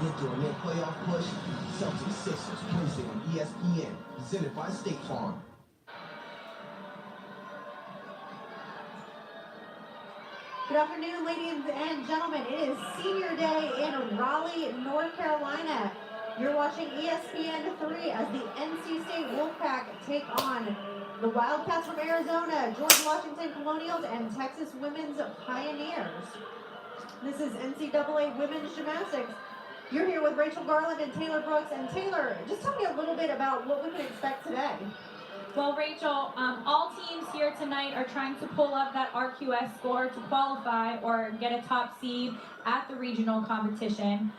Get during their playoff push. Celtics Sixers Wednesday on ESPN, presented by State Farm. Good afternoon, ladies and gentlemen. It is Senior Day in Raleigh, North Carolina. You're watching ESPN 3 as the NC State Wolfpack take on the Wildcats from Arizona, George Washington Colonials, and Texas Women's Pioneers. This is NCAA Women's Gymnastics. You're here with Rachel Garland and Taylor Brooks. And Taylor, just tell me a little bit about what we can expect today. Well, Rachel, all teams here tonight are trying to pull up that RQS score to qualify or get a top seed at the regional competition.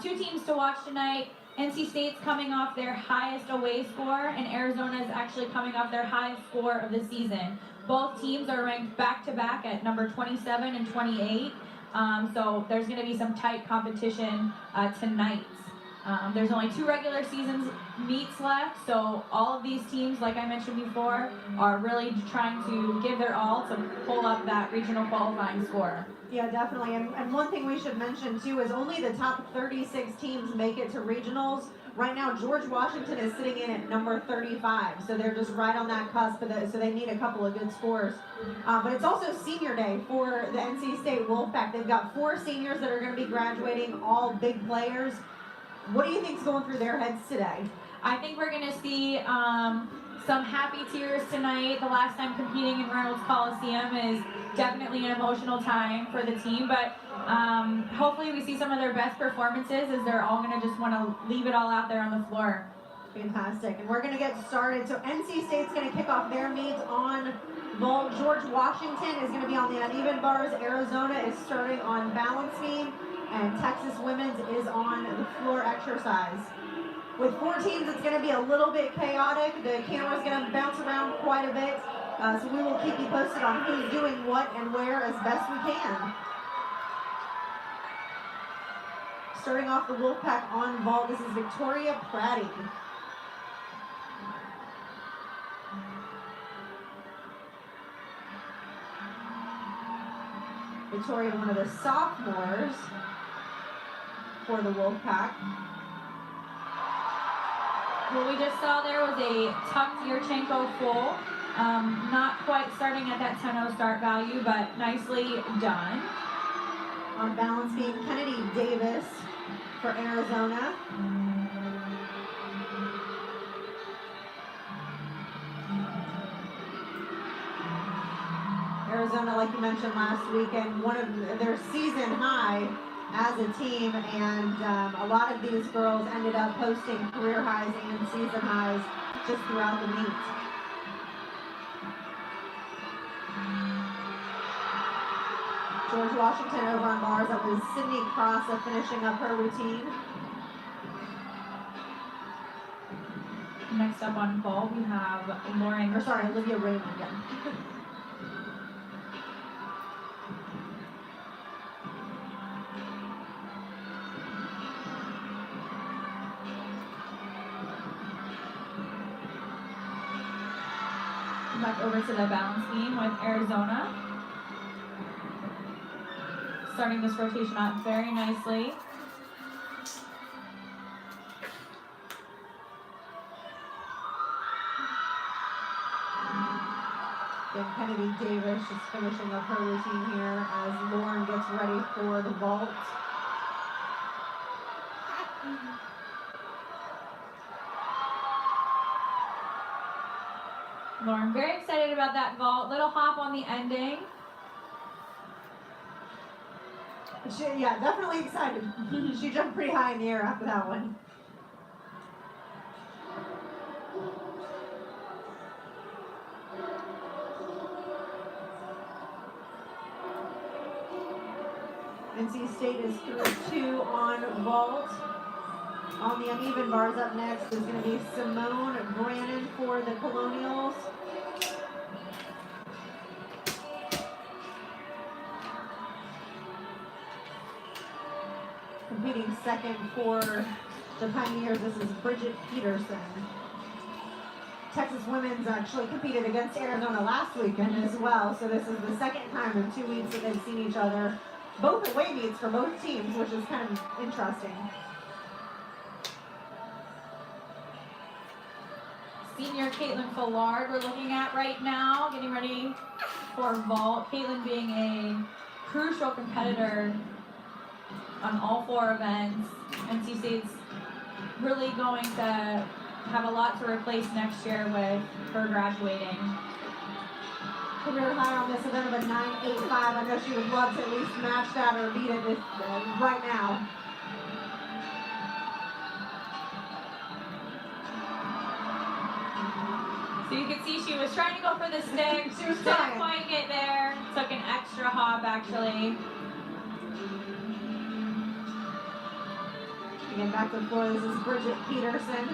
Two teams to watch tonight. NC State's coming off their highest away score, and Arizona is actually coming off their highest score of the season. Both teams are ranked back-to-back at number 27 and 28, so there's going to be some tight competition tonight. There's only 2 regular season meets left, so all of these teams, like I mentioned before, are really trying to give their all to pull up that regional qualifying score. Yeah, definitely. And one thing we should mention, too, is only the top 36 teams make it to regionals. Right now, George Washington is sitting in at number 35, so they're just right on that cusp, so they need a couple of good scores. But it's also Senior Day for the NC State Wolfpack. They've got 4 seniors that are going to be graduating, all big players. What do you think is going through their heads today? I think we're going to see some happy tears tonight. The last time competing in Reynolds Coliseum is definitely an emotional time for the team, but hopefully we see some of their best performances as they're all going to just want to leave it all out there on the floor. Fantastic. And we're going to get started. So NC State's going to kick off their meets on vault. George Washington is going to be on the uneven bars. Arizona is starting on balance beam. And Texas Women's is on the floor exercise. With 4 teams, it's going to be a little bit chaotic. The camera's going to bounce around quite a bit. So we will keep you posted on who's doing what and where as best we can. Starting off the Wolfpack on vault, this is Victoria Pratty. Victoria, one of the sophomores for the Wolfpack. What we just saw there was a tucked Yurchenko full. Not quite starting at that 10-0 start value, but nicely done. On balance beam, Kennedy Davis for Arizona. Arizona, like you mentioned last weekend, one of their season high as a team, and a lot of these girls ended up posting career highs and season highs just throughout the meet. George Washington over on bars. That was Sydney Cross finishing up her routine. Next up on vault, we have Olivia Raymond again. Back over to the balance beam with Arizona. Starting this rotation out very nicely. Then Kennedy Davis just finishing up her routine here as Lauren gets ready for the vault. Lauren, very excited about that vault. Little hop on the ending. Yeah, definitely excited. She jumped pretty high in the air after that one. NC State is through 2 on vault. On the uneven bars up next is going to be Simone Brannon for the Colonials. Competing second for the Pioneers, this is Bridget Peterson. Texas Women's actually competed against Arizona last weekend as well, so this is the second time in 2 weeks that they've seen each other. Both away meets for both teams, which is kind of interesting. Senior Caitlin Fullard we're looking at right now, getting ready for vault. Caitlin being a crucial competitor on all 4 events. NC State's really going to have a lot to replace next year with her graduating. Career high on this event of a 9.85. I know she would love to at least match that or beat it right now. So you can see she was trying to go for the stick. She was Didn't trying. quite get there. Took an extra hop actually. Again, back to the floor. This is Bridget Peterson.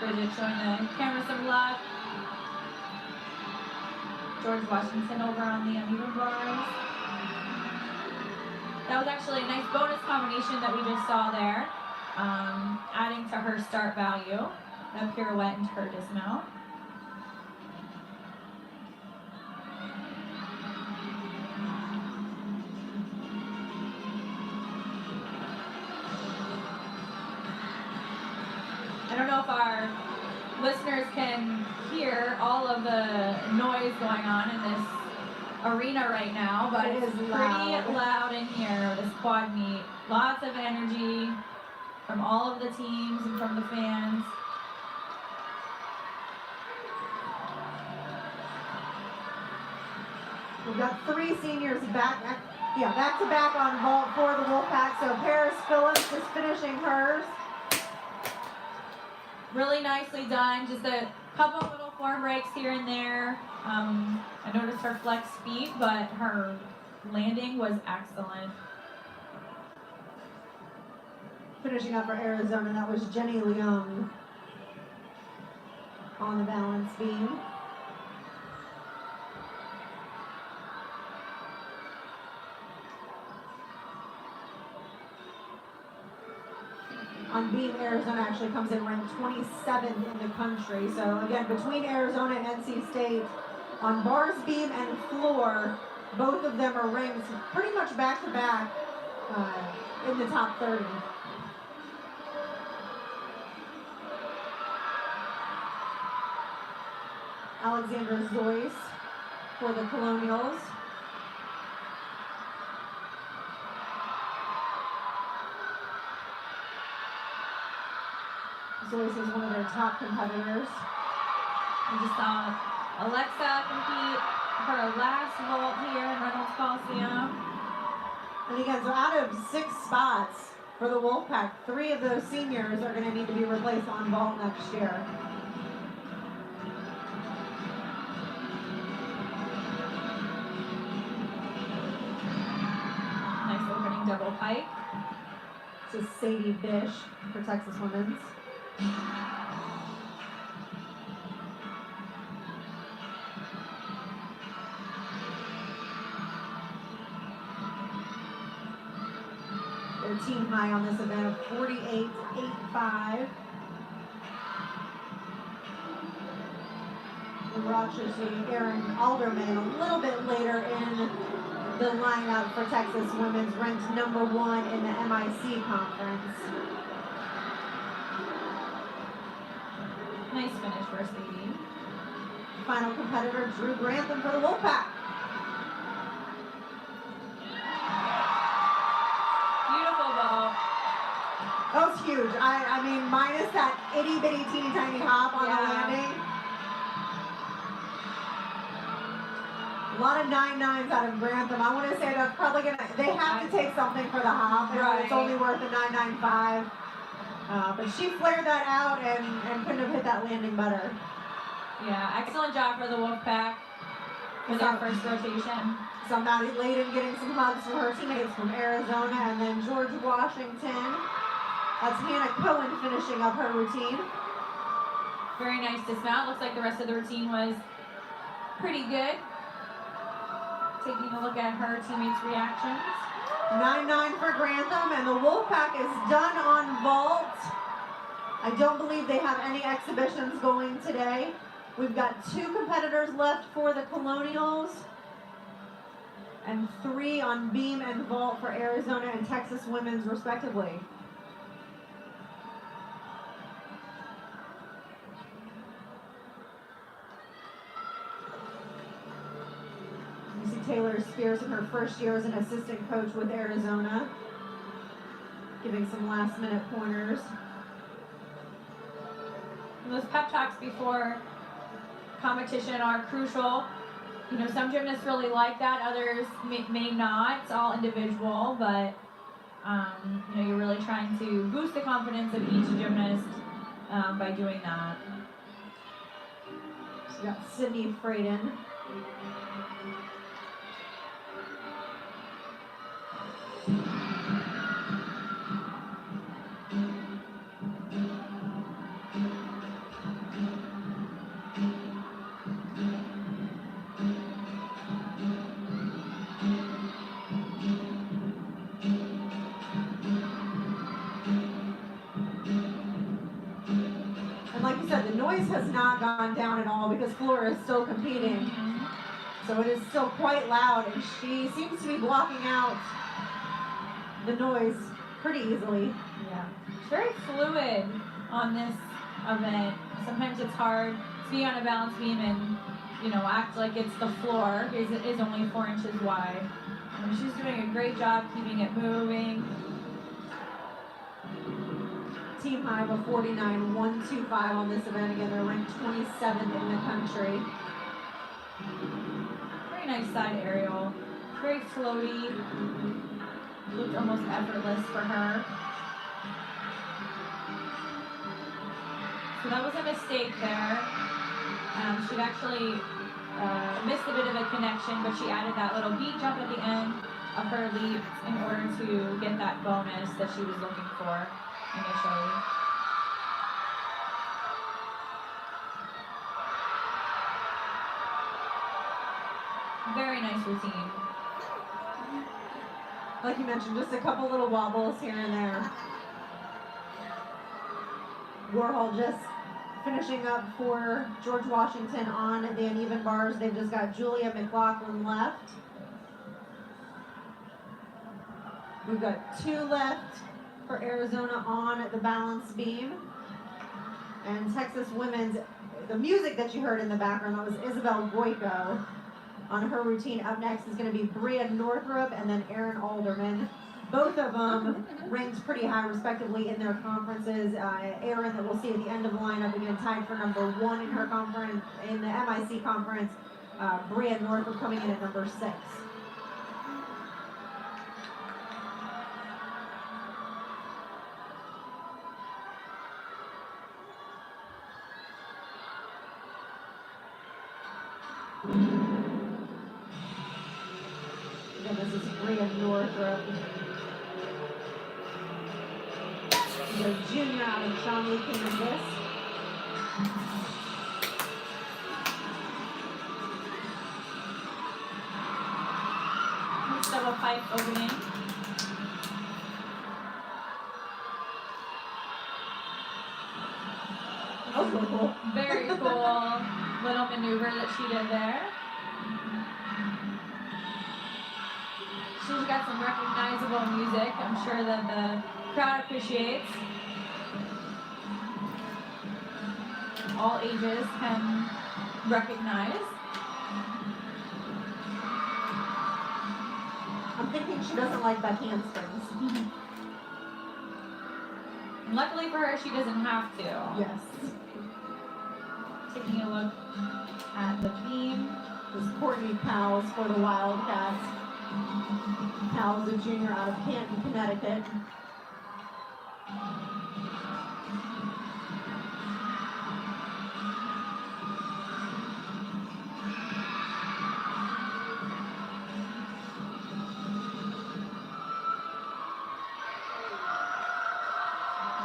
Bridget showing the camera some love. George Washington over on the uneven bars. That was actually a nice bonus combination that we just saw there. Adding to her start value. A pirouette into her dismount. I don't know if our listeners can hear all of the noise going on in this arena right now, but It is it's pretty loud. loud in here, this quad meet. Lots of energy from all of the teams and from the fans. We've got 3 seniors back to back on vault for the Wolfpack. So Paris Phillips is finishing hers. Really nicely done. Just a couple little form breaks here and there. I noticed her flex speed, but her landing was excellent. Finishing up for Arizona, that was Jenny Leung on the balance beam. On beam, Arizona actually comes in ranked 27th in the country. So again, between Arizona and NC State, on bars, beam, and floor, both of them are ranked pretty much back to back in the top 30. Alexandra Zoyce for the Colonials. Zoyce is one of their top competitors. We just saw Alexa compete her last vault here in Reynolds Coliseum. And again, so out of 6 spots for the Wolfpack, 3 of those seniors are going to need to be replaced on vault next year. Nice opening double pike. This is Sadie Bish for Texas Women's. Their team high on this event of 48.85. And Rochester Aaron Alderman a little bit later in the lineup for Texas Women's, ranked #1 in the MIC conference. Nice finish for Sadie. Final competitor, Drew Grantham for the Wolfpack. Beautiful vault. That was huge. I mean, minus that itty bitty teeny tiny hop on the landing. A lot of 9.9s out of Grantham. I want to say they're probably they have to take something for the hop. Right. It's only worth a 9.95. But she flared that out and couldn't have hit that landing better. Yeah, excellent job for the Wolfpack for their first rotation. So Maddie Layden getting some hugs from her teammates from Arizona, and then George Washington. That's Hannah Cohen finishing up her routine. Very nice dismount. Looks like the rest of the routine was pretty good. Taking a look at her teammates' reactions. 9.9 for Grantham, and the Wolfpack is done on vault. I don't believe they have any exhibitions going today. We've got 2 competitors left for the Colonials. and 3 on beam and vault for Arizona and Texas women's respectively. You see Taylor Spears in her first year as an assistant coach with Arizona, giving some last minute pointers. Those pep talks before competition are crucial. You know, some gymnasts really like that, others may not. It's all individual, but you know, you're really trying to boost the confidence of each gymnast by doing that. So we got Sydney Frayden. Like you said, the noise has not gone down at all because Flora is still competing. So it is still quite loud, and she seems to be blocking out the noise pretty easily. Yeah. It's very fluid on this event. Sometimes it's hard to be on a balance beam and, you know, act like it's the floor. It is only 4 inches wide. She's doing a great job keeping it moving. Team high of a 49.125 on this event. Again, they're ranked 27th in the country. Very nice side aerial. Very floaty. Looked almost effortless for her. So that was a mistake there. She'd actually missed a bit of a connection, but she added that little beat jump at the end of her leap in order to get that bonus that she was looking for initially. Very nice routine. Like you mentioned, just a couple little wobbles here and there. Warhol just finishing up for George Washington on the uneven bars. They've just got Julia McLaughlin left. We've got 2 left for Arizona on the balance beam. And Texas women's, the music that you heard in the background, that was Isabel Goico on her routine. Up next is going to be Bria Northrup and then Erin Alderman. Both of them ranked pretty high respectively in their conferences. Erin, that we'll see at the end of the lineup, again tied for number 1 in her conference, in the MIC conference. Bria Northrup coming in at number 6. Again, this is Bria Northrup. She's a junior out of John Lee, Kansas. Next double pipe opening. That was really cool. Very cool little maneuver that she did there. She's got some recognizable music, I'm sure that the crowd appreciates. All ages can recognize. I'm thinking she doesn't like the handstands. Luckily for her, she doesn't have to. Yes. Taking a look at the beam. This is Courtney Powles for the Wildcats. Powles, a junior out of Canton, Connecticut.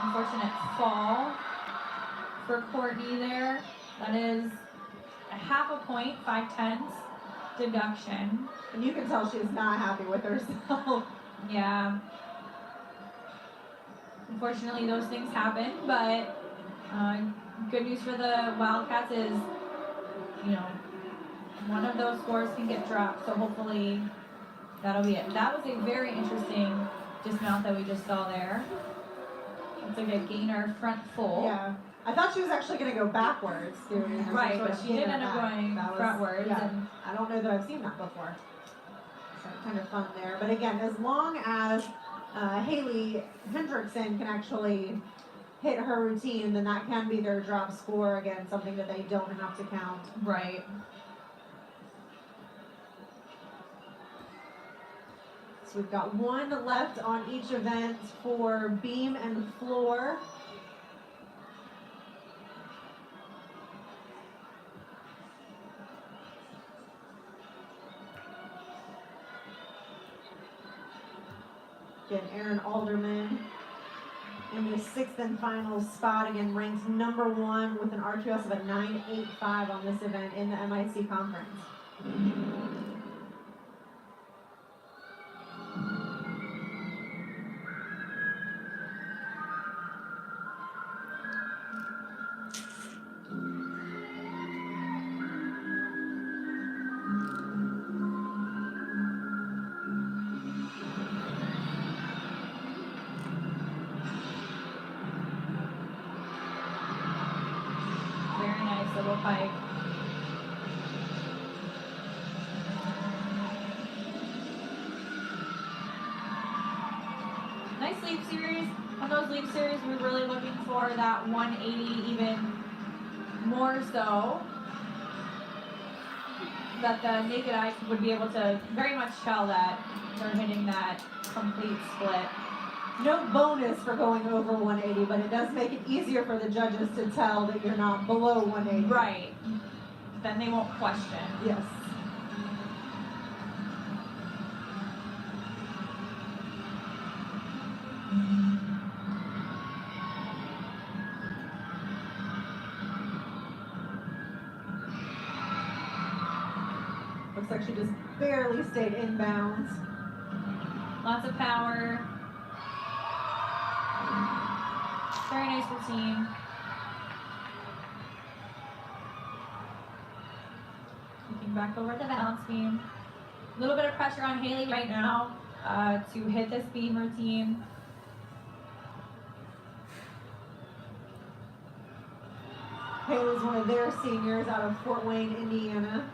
Unfortunate fall for Courtney there. That is a half a point, 5/10 deduction. And you can tell she's not happy with herself. Yeah. Unfortunately, those things happen, but good news for the Wildcats is, you know, one of those scores can get dropped. So hopefully That'll be it. That was a very interesting dismount that we just saw there. It's like a gainer front full. Yeah. I thought she was actually going to go backwards doing Right, but she did end up going frontwards. Yeah, And I don't know that I've seen that before. So kind of fun there. But again, as long as Haley Hendrickson can actually hit her routine, then that can be their drop score. Again, something that they don't have to count. right. So we've got one left on each event for beam and floor. Again, Aaron Alderman in the sixth and final spot. Again, ranks #1 with an RQS of a 9.85 on this event in the MIC conference. Very nice little pike. Nice leap series. On those leap series, we're really looking for that 180 even more so. That the naked eye would be able to very much tell that they're hitting that complete split. No bonus for going over 180, but it does make it easier for the judges to tell that you're not below 180. Right. Then they won't question. Yes. Looks like she just barely stayed in bounds. Lots of power. Very nice routine. Looking back over the balance beam. A little bit of pressure on Haley right now to hit this beam routine. Haley's one of their seniors out of Fort Wayne, Indiana.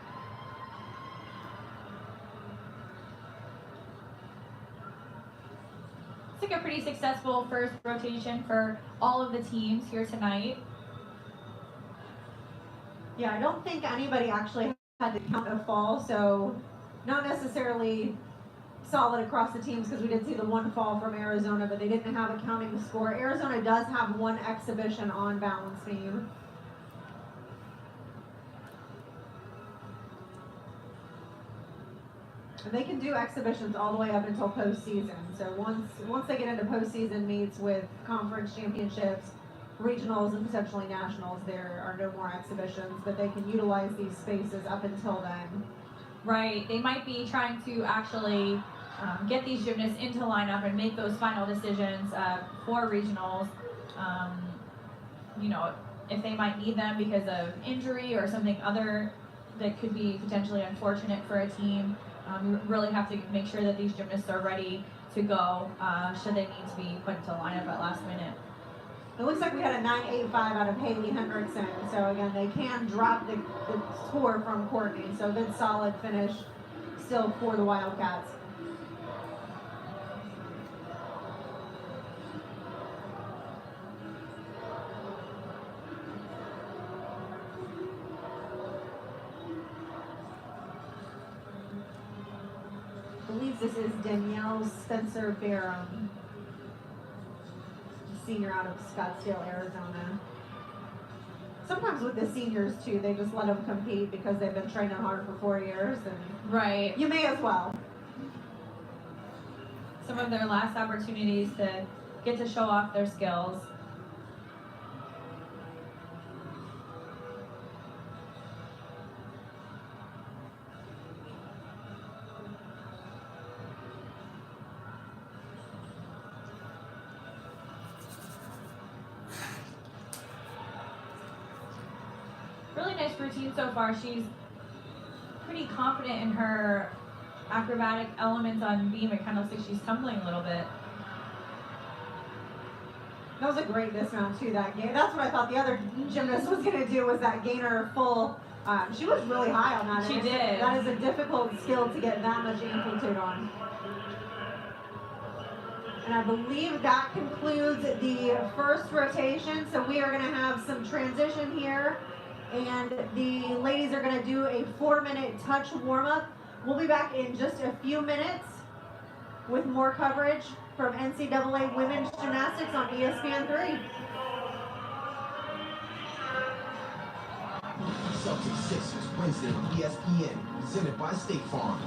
It's like a pretty successful first rotation for all of the teams here tonight. Yeah, I don't think anybody actually had to count a fall, so not necessarily solid across the teams because we did see the one fall from Arizona, but they didn't have a counting score. Arizona does have one exhibition on balance beam. And they can do exhibitions all the way up until postseason. So once they get into postseason meets with conference championships, regionals, and potentially nationals, there are no more exhibitions, but they can utilize these spaces up until then. Right, they might be trying to actually get these gymnasts into lineup and make those final decisions for regionals. You know, if they might need them because of injury or something other that could be potentially unfortunate for a team. You really have to make sure that these gymnasts are ready to go should they need to be put into lineup at last minute. It looks like we had a 9.85 out of Haley Hendrickson. So again, they can drop the score from Courtney. So good solid finish still for the Wildcats. I believe this is Danielle Spencer Barham, senior out of Scottsdale, Arizona. Sometimes with the seniors too, they just let them compete because they've been training hard for 4 years, and Right. you may as well. Some of their last opportunities to get to show off their skills. Really nice routine so far. She's pretty confident in her acrobatic elements on beam. It kind of looks like she's tumbling a little bit. That was a great dismount too, that gain. That's what I thought the other gymnast was going to do, was that gainer full. She was really high on that. She did. That is a difficult skill to get that much amplitude on. And I believe that concludes the first rotation. So we are going to have some transition here. And the ladies are going to do a 4-minute touch warm-up. We'll be back in just a few minutes with more coverage from NCAA Women's Gymnastics on ESPN 3. Celtics Sixers Wednesday on ESPN, presented by State Farm.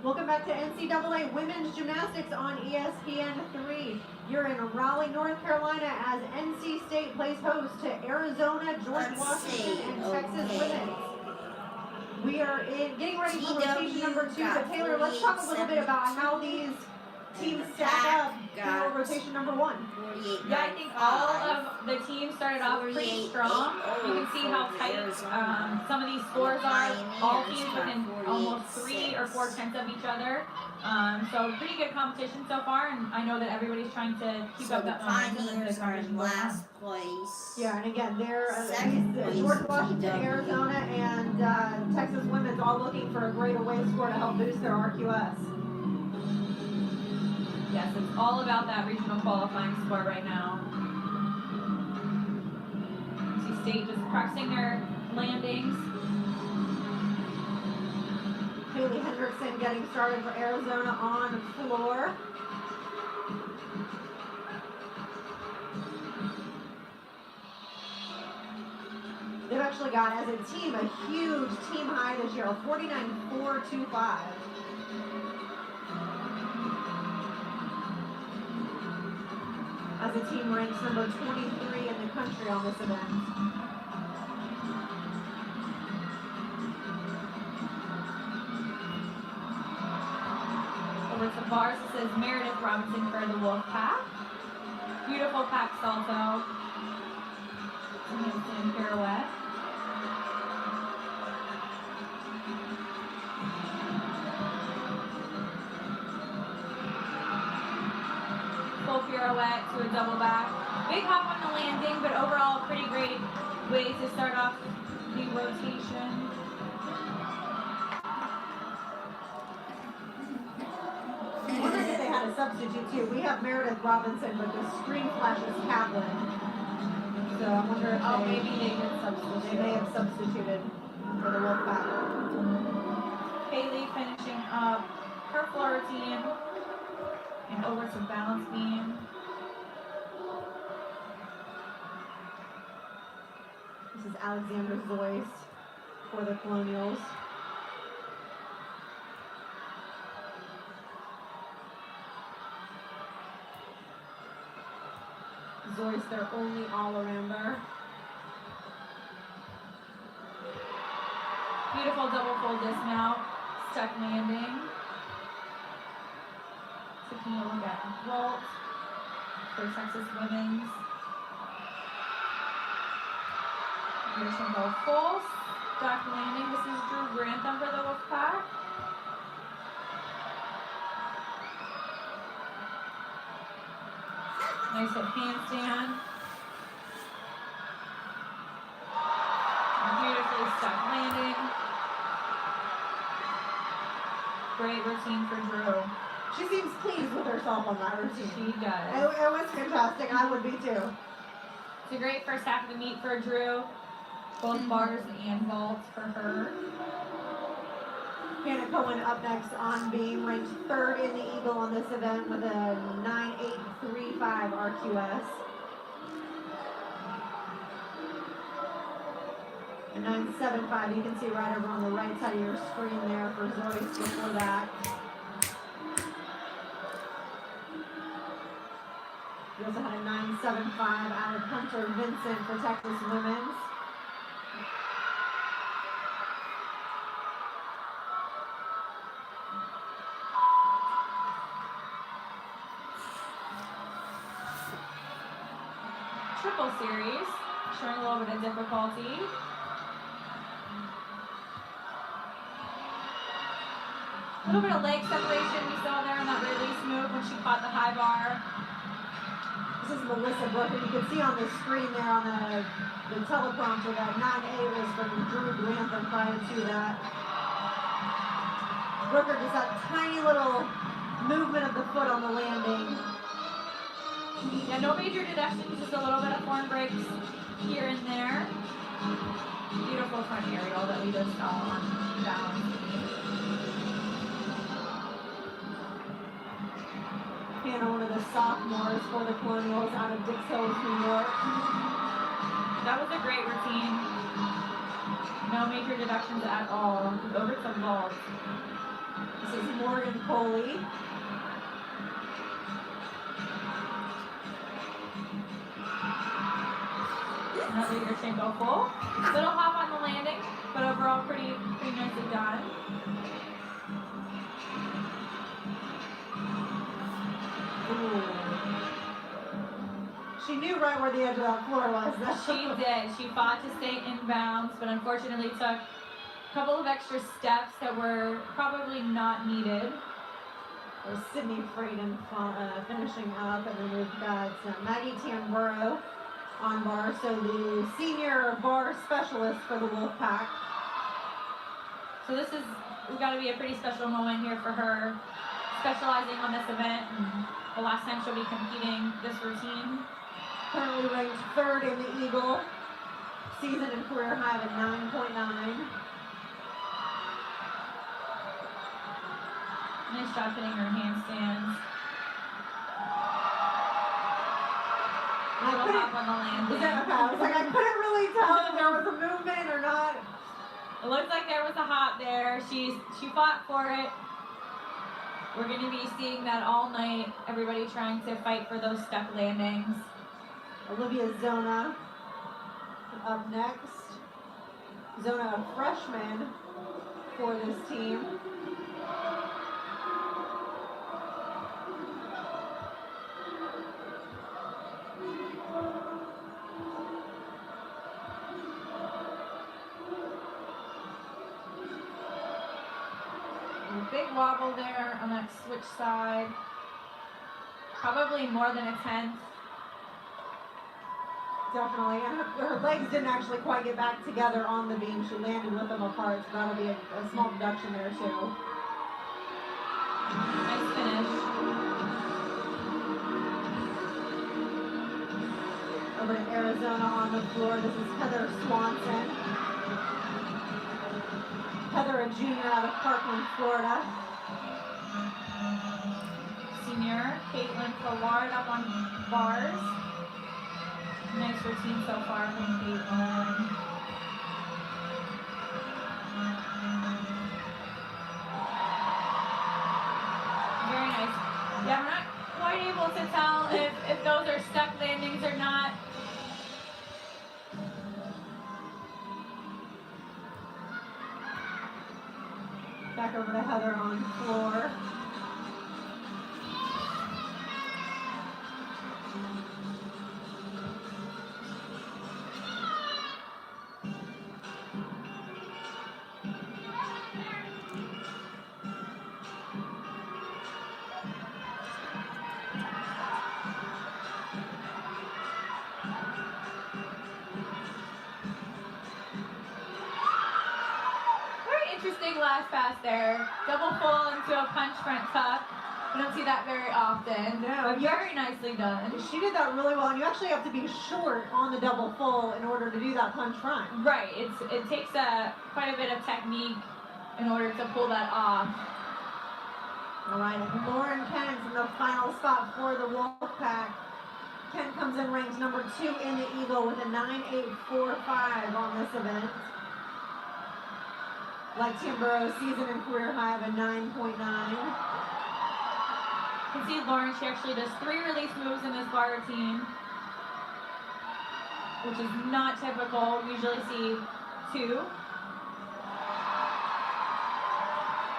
Welcome back to NCAA Women's Gymnastics on ESPN 3. You're in Raleigh, North Carolina, as NC State plays host to Arizona, George Washington, and Texas Women's. We are getting ready for rotation number 2. But Taylor, let's talk a little bit about how these teams stack up for rotation number 1. Yeah, I think all of the teams started off pretty strong. You can see how tight some of these scores are. All teams within almost 3 or 4 tenths of each other. So pretty good competition so far, and I know that everybody's trying to keep up that momentum as the competition goes on. Place. Yeah, and again, they're Second place, George Washington, TW. Arizona, and Texas Women's all looking for a great away score to help boost their RQS. Yes, it's all about that regional qualifying score right now. NC State just practicing their landings. Haley Hendrickson getting started for Arizona on floor. They've actually got, as a team, a huge team high this year, 49.425. As a team ranks number 23 in the country on this event. Over to bars, this is Meredith Robinson for the Wolf Pack. Beautiful pack salto. Handstand pirouette. Full pirouette to a double back. Big hop on the landing, but overall pretty great way to start off the rotation. I wonder if they had a substitute too. We have Meredith Robinson, but the screen flashes Kaplan. So I wonder if Maybe they did substitute. they may have substituted for the Wolfpack. Haley finishing up her floor routine and over to balance beam. This is Alexander Zoyce for the Colonials. Zoyce their only all-arounder. Beautiful double full dismount, stuck landing. Taking a look at vault for Texas women's. Here's some go full, stuck landing. This is Drew Grantham for the Wolfpack. Nice hip handstand. Beautifully stuck landing. Great routine for Drew. She seems pleased with herself on that routine. She does. It was fantastic. I would be too. It's a great first half of the meet for Drew. Both bars and vaults for her. Hannah Cohen up next on beam, ranked 3rd in the Eagle on this event with a 9.835 RQS. A 9.75 you can see right over on the right side of your screen there for Zoyce before that. We also had a 9.75 out of Hunter Vincent for Texas Women's. Triple series, showing a little bit of difficulty. A little bit of leg separation we saw there on that release move when she caught the high bar. This is Melissa Brooker. You can see on the screen there on the teleprompter that 9A was from Drew Grantham prior to that. Brooker just that tiny little movement of the foot on the landing. Yeah, no major deductions, just a little bit of form breaks here and there. Beautiful front aerial that we just saw on balance. Hannah, one of the sophomores for the Colonials out of Dix Hills, New York. That was a great routine. No major deductions at all. Over some balls. This is Morgan Coley. Another Yurchenko full. Little hop on the landing, but overall pretty nicely done. Ooh. She knew right where the edge of that floor was. She did. She fought to stay inbounds, but unfortunately took a couple of extra steps that were probably not needed. There's Sydney Frayden finishing up, and then we've got Maggie Tamburo on bar, so the senior bar specialist for the Wolfpack. So this is got to be a pretty special moment here for her, specializing on this event, and the last time she'll be competing this routine. Currently ranked 3rd in the Eagle, season and career high of 9.9. Nice job hitting her handstands. Little hop on the landing. I was like, I couldn't really tell if there was a movement or not. It looks like there was a hop there. She fought for it. We're going to be seeing that all night. Everybody trying to fight for those stuck landings. Olivia Zona up next. Zona, a freshman for this team. Big wobble there on that switch side. Probably more than a 10th. Definitely. And her legs didn't actually quite get back together on the beam. She landed with them apart, so that'll be a small deduction there too. Nice finish. Over to Arizona on the floor. This is Heather Swanson. Heather, a junior out of Parkland, Florida. Senior Caitlin Faward up on bars. Nice routine so far from Caitlin. Very nice. Yeah, we're not quite able to tell if those are stuck landings or not. Back over to Heather on floor. Interesting last pass there. Double full into a punch front tuck. We don't see that very often. No, But very nicely done. She did that really well, and you actually have to be short on the double full in order to do that punch front. Right. It takes quite a bit of technique in order to pull that off. All right, and Lauren Kent's in the final spot for the Wolfpack. Kent comes in ranked number 2 in the Eagle with a 9.845 on this event. Like Tamburro's season and career high of a 9.9. You can see Lauren, she actually does 3 release moves in this bar routine, which is not typical. We usually see 2.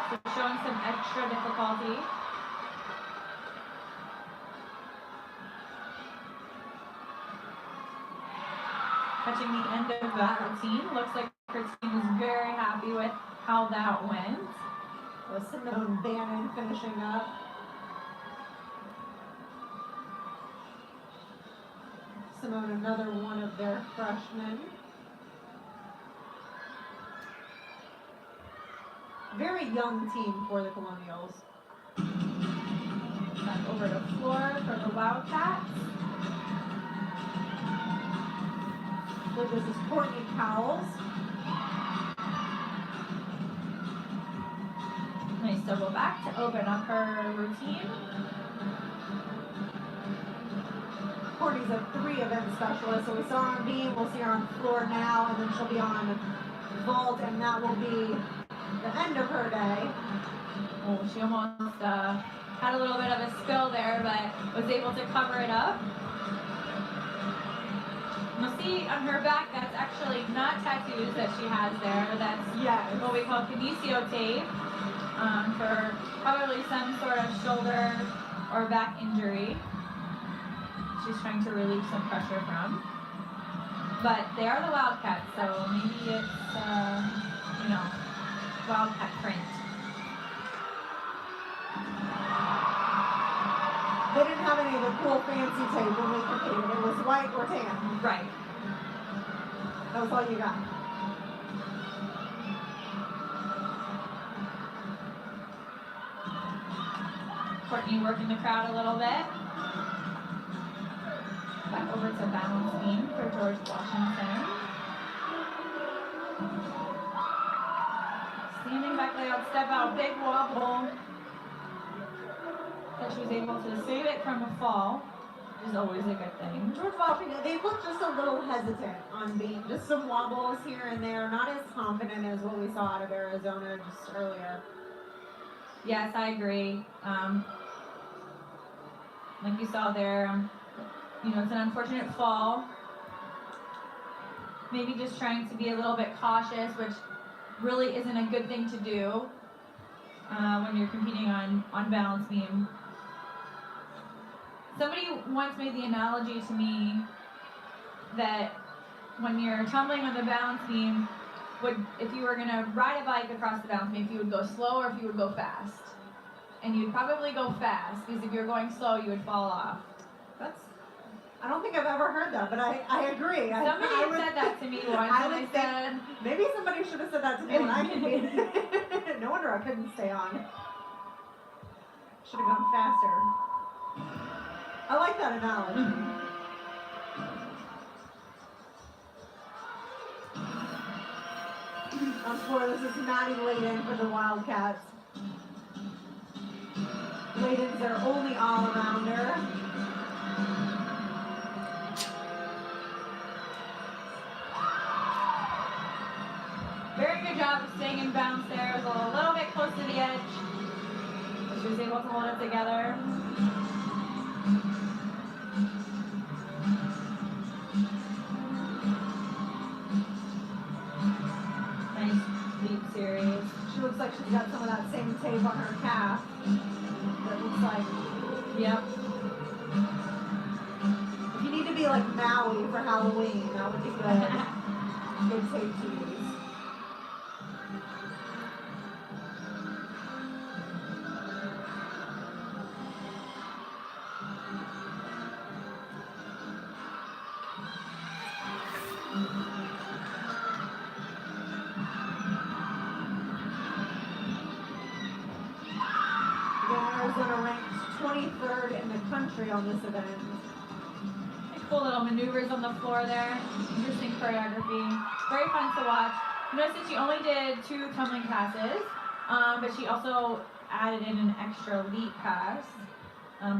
So showing some extra difficulty. Touching the end of that routine. Looks like her team is very happy with how that went. With Simone Bannon finishing up. Simone, another one of their freshmen. Very young team for the Colonials. Back over to floor for the Wildcats. So this is Courtney Cowles. Nice double back to open up her routine. Courtney's a 3 event specialist, so we saw her on beam, we'll see her on floor now, and then she'll be on vault, and that will be the end of her day. Oh, she almost had a little bit of a spill there, but was able to cover it up. You'll see on her back, that's actually not tattoos that she has there. That's what we call kinesio tape for probably some sort of shoulder or back injury she's trying to relieve some pressure from. But they are the Wildcats, so maybe it's, Wildcat print. They didn't have any of the cool fancy tape when we competed. It was white or tan. Right. That was all you got. Courtney working the crowd a little bit. Back over to balance beam for George Washington. Standing back layout, step out, big wobble. But she was able to save it from a fall, which is always a good thing. George Washington, they look just a little hesitant on beam. Just some wobbles here and there. Not as confident as what we saw out of Arizona just earlier. Yes, I agree. Like you saw there, it's an unfortunate fall. Maybe just trying to be a little bit cautious, which really isn't a good thing to do when you're competing on balance beam. Somebody once made the analogy to me that when you're tumbling on the balance beam, if you were going to ride a bike across the balance beam, if you would go slow or if you would go fast. And you'd probably go fast, because if you're going slow, you would fall off. I don't think I've ever heard that, but I agree. Somebody said that to me once, and I said... Maybe somebody should have said that to me when I competed. No wonder I couldn't stay on. Should have gone faster. I like that analogy. On floor, this is Maddie Layden for the Wildcats. Layden's their only all-arounder. Very good job of staying in bounds there. It was a little bit close to the edge. She was able to hold it together. Nice leap series. She looks like she's got some of that same tape on her calf. That looks like. Yep. If you need to be like Maui for Halloween, that would be good. Good tape to use. Arizona ranked 23rd in the country on this event. Cool little maneuvers on the floor there. Interesting choreography. Very fun to watch. Notice that she only did 2 tumbling passes, but she also added in an extra leap pass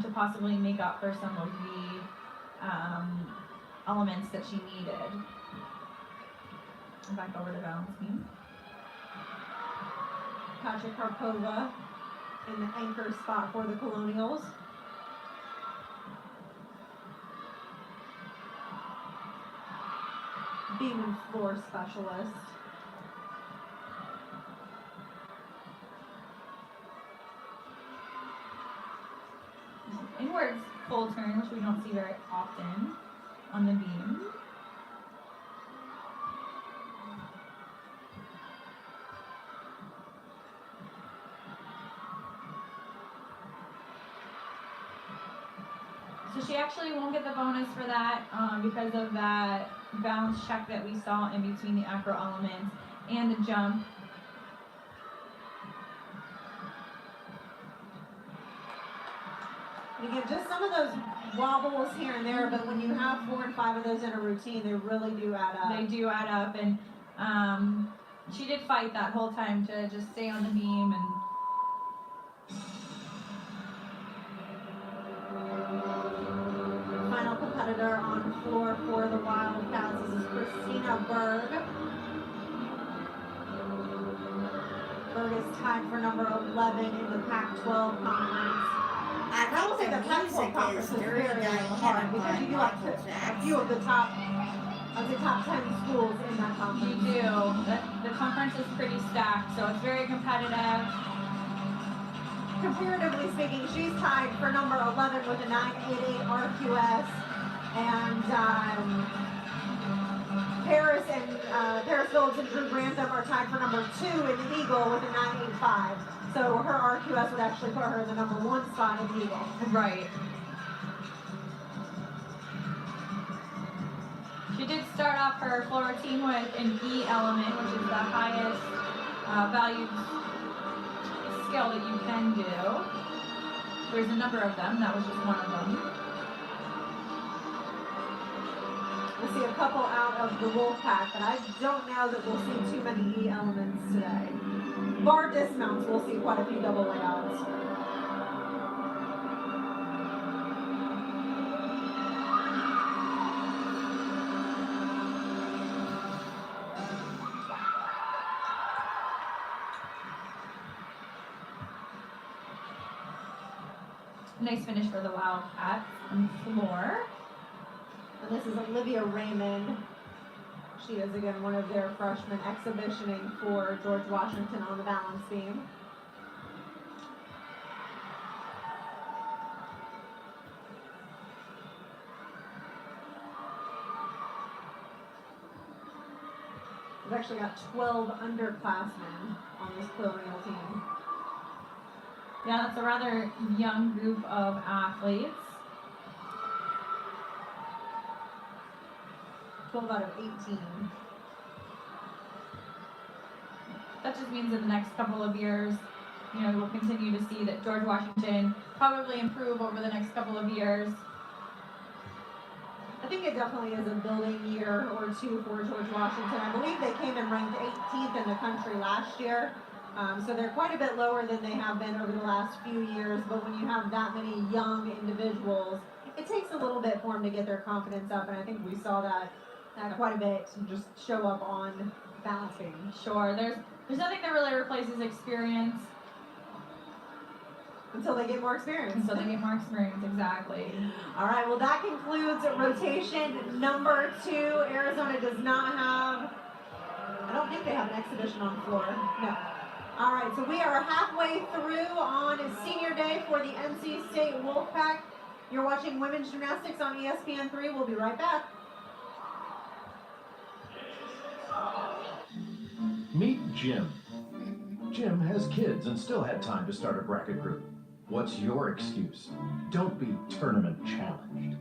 to possibly make up for some of the elements that she needed. Back over to balance beam. Katja Karpova in the anchor spot for the Colonials. Beam and floor specialist. Inwards full turn, which we don't see very often on the beam. So she actually won't get the bonus for that because of that balance check that we saw in between the acro elements and the jump. And again, just some of those wobbles here and there, but when you have 4 and 5 of those in a routine, they really do add up. They do add up, and she did fight that whole time to just stay on the beam and. Final competitor on the floor for the Wildcats. This is Christina Berg. Berg is tied for number 11 in the Pac-12 conference. I will say the Pac-12 conference is very, very hard because you do like a few of the top 10 schools in that You conference. do. The conference is pretty stacked, so it's very competitive. Comparatively speaking, she's tied for number 11 with a 988 RQS, and Paris Phillips and Drew Grantham are tied for number 2 in the Eagle with a 985. So her RQS would actually put her in the number 1 spot in the Eagle. Right. She did start off her floor routine with an E element, which is the highest valued skill that you can do. There's a number of them. That was just one of them. We'll see a couple out of the Wolfpack, but I don't know that we'll see too many E elements today. Bar dismounts, we'll see quite a few double layouts. Nice finish for the Wildcats on the floor. And this is Olivia Raymond. She is, again, one of their freshmen exhibitioning for George Washington on the balance beam. We've actually got 12 underclassmen on this Colonial team. Yeah, that's a rather young group of athletes. 12 out of 18. That just means in the next couple of years, you know, we'll continue to see that George Washington probably improve over the next couple of years. I think it definitely is a building year or two for George Washington. I believe they came in ranked 18th in the country last year. So they're quite a bit lower than they have been over the last few years. But when you have that many young individuals, it takes a little bit for them to get their confidence up. And I think we saw that quite a bit just show up on balance beam. Sure, there's nothing that really replaces experience. Until they get more experience. Until they get more experience, exactly. All right, well, that concludes rotation number 2. Arizona does not have I don't think they have an exhibition on the floor. No. All right, so we are halfway through on senior day for the NC State Wolfpack. You're watching women's gymnastics on ESPN3. We'll be right back. Meet Jim. Jim has kids and still had time to start a bracket group. What's your excuse? Don't be tournament challenged.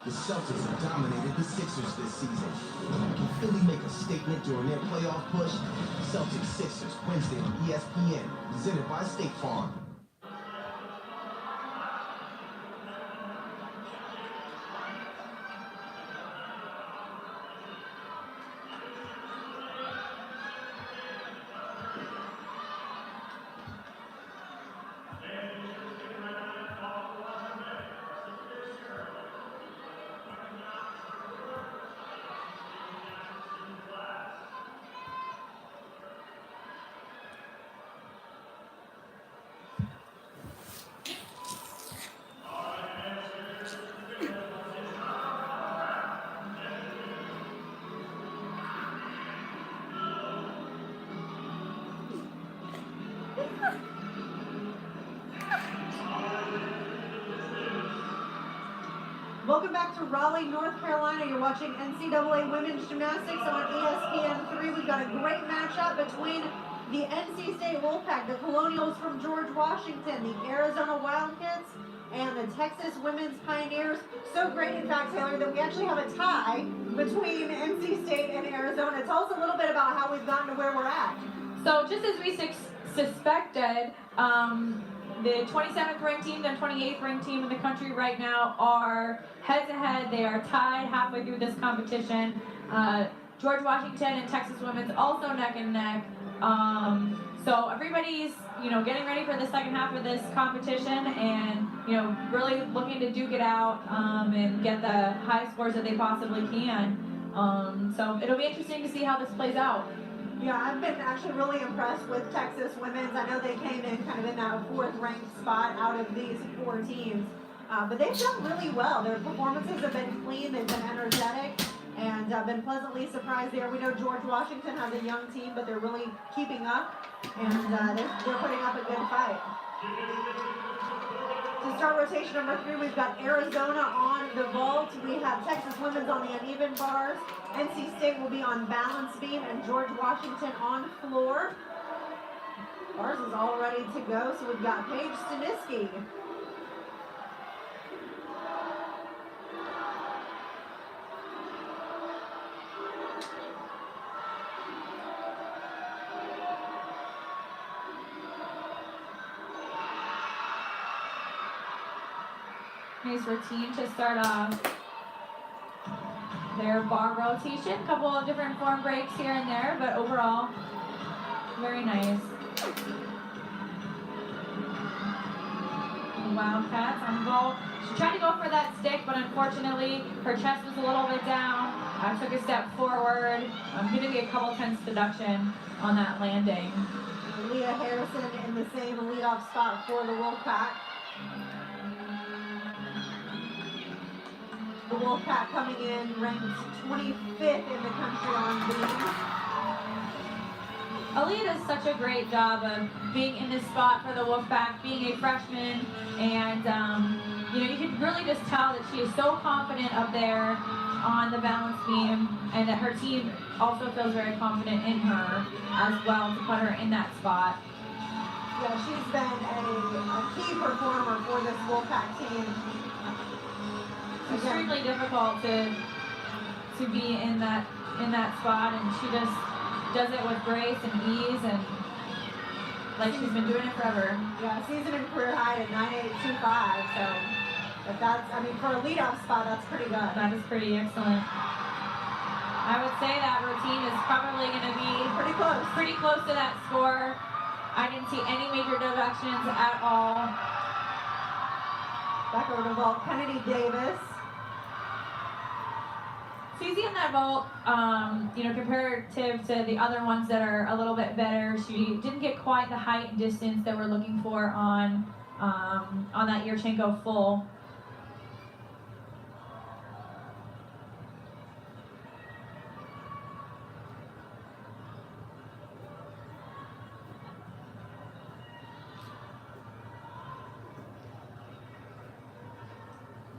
The Celtics have dominated the Sixers this season. Can Philly make a statement during their playoff push? Celtics Sixers, Wednesday on ESPN, presented by State Farm. Welcome back to Raleigh, North Carolina. You're watching NCAA Women's Gymnastics on ESPN3. We've got a great matchup between the NC State Wolfpack, the Colonials from George Washington, the Arizona Wildcats, and the Texas Women's Pioneers. So great, in fact, Taylor, that we actually have a tie between NC State and Arizona. Tell us a little bit about how we've gotten to where we're at. So just as we suspected, the 27th ranked team and 28th ranked team in the country right now are head-to-head. They are tied halfway through this competition. George Washington and Texas Women's also neck and neck. So everybody's, getting ready for the second half of this competition and, really looking to duke it out and get the high scores that they possibly can. So it'll be interesting to see how this plays out. Yeah, I've been actually really impressed with Texas Women's. I know they came in kind of in that fourth ranked spot out of these four teams. But they've done really well. Their performances have been clean, they've been energetic, and been pleasantly surprised there. We know George Washington has a young team, but they're really keeping up, and they're putting up a good fight. To start rotation number 3, we've got Arizona on the vault. We have Texas Women's on the uneven bars. NC State will be on balance beam, and George Washington on floor. Bars is all ready to go, so we've got Paige Staniski. Nice routine to start off their bar rotation. A couple of different form breaks here and there, but overall, very nice. Wildcats on vault. She tried to go for that stick, but unfortunately, her chest was a little bit down. Took a step forward. Giving a couple tenths deduction on that landing. Leah Harrison in the same leadoff spot for the Wolfpack. The Wolfpack coming in ranked 25th in the country on beam. Aaliyah does such a great job of being in this spot for the Wolfpack, being a freshman, and you can really just tell that she is so confident up there on the balance beam, and that her team also feels very confident in her as well to put her in that spot. Yeah, she's been a key performer for this Wolfpack team. Extremely difficult to be in that spot, and she just does it with grace and ease, and like she's been doing it forever. Yeah, season and career high at 9.825. So, if that's, for a leadoff spot, that's pretty good. That is pretty excellent. I would say that routine is probably going to be pretty close to that score. I didn't see any major deductions at all. Back over to vault, Kennedy Davis. So you see in that vault, comparative to the other ones that are a little bit better, she didn't get quite the height and distance that we're looking for on that Yurchenko full.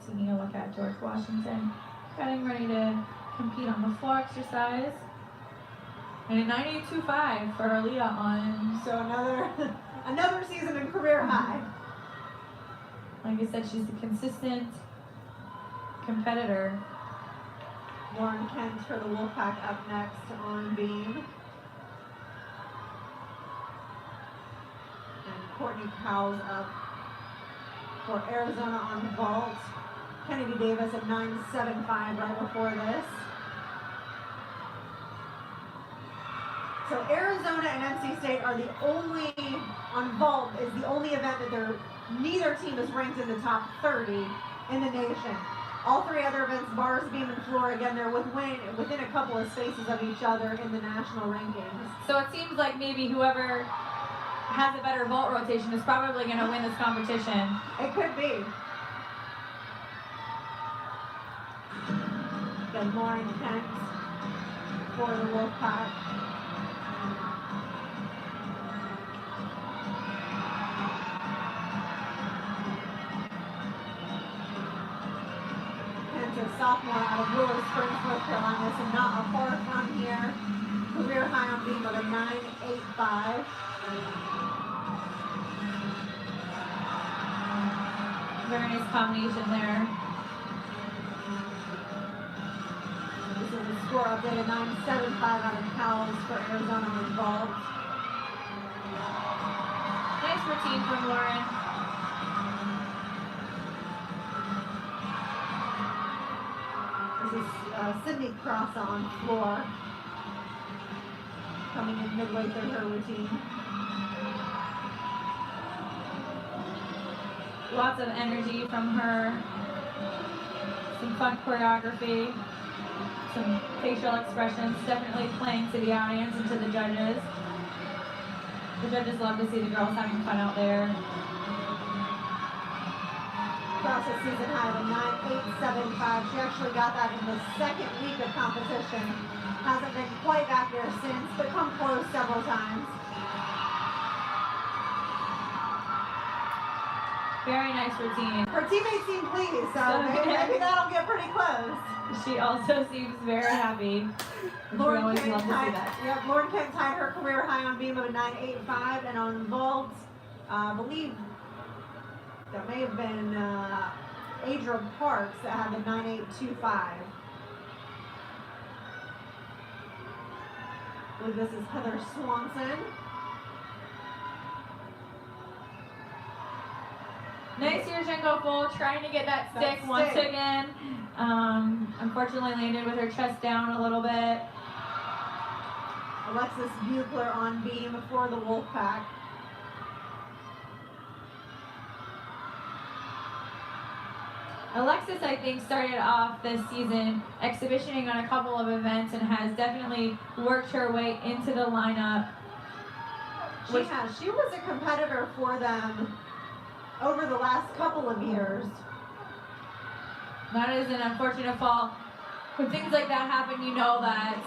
Taking a look at George Washington. Getting ready to compete on the floor exercise. And a 98.25 for Aaliyah on. So another season in career high. Like I said, she's a consistent competitor. Lauren Kent for the Wolfpack up next on beam. And Courtney Cowles up for Arizona on vault. Kennedy Davis at 9.75 right before this. So Arizona and NC State are the only, on vault, is the only event that neither team is ranked in the top 30 in the nation. All three other events, bars, beam, and floor, again, they're within a couple of spaces of each other in the national rankings. So it seems like maybe whoever has a better vault rotation is probably going to win this competition. It could be. Again, Lauren Kent for the Wolfpack. A sophomore out of Willow Springs, North Carolina, so not far from here. Career high on beam of a 9.85. Very nice combination there. This is the score update of 9.75 out of Cowles for Arizona on vault. Nice routine from Lauren. This is Sydney Cross on floor, coming in midway through her routine. Lots of energy from her. Some fun choreography. Some facial expressions, definitely playing to the audience and to the judges. The judges love to see the girls having fun out there. Cross a season high of a 9.875. She actually got that in the second week of competition. Hasn't been quite back there since, but come close several times. Very nice routine. Her teammates seem pleased, so maybe that'll get pretty close. She also seems very happy. Lauren always Kent love to see tied, that. yeah, Lauren Kent tied her career high on beam of a 9.85, and on vault, I believe that may have been Adra Parks that had the 9.825. I believe this is Heather Swanson. Nice Yurchenko full, trying to get that stick once again. Unfortunately landed with her chest down a little bit. Alexis Buechler on beam for the Wolfpack. Alexis, I think, started off this season exhibitioning on a couple of events and has definitely worked her way into the lineup. She has. She was a competitor for them over the last couple of years. That is an unfortunate fall. When things like that happen, you know that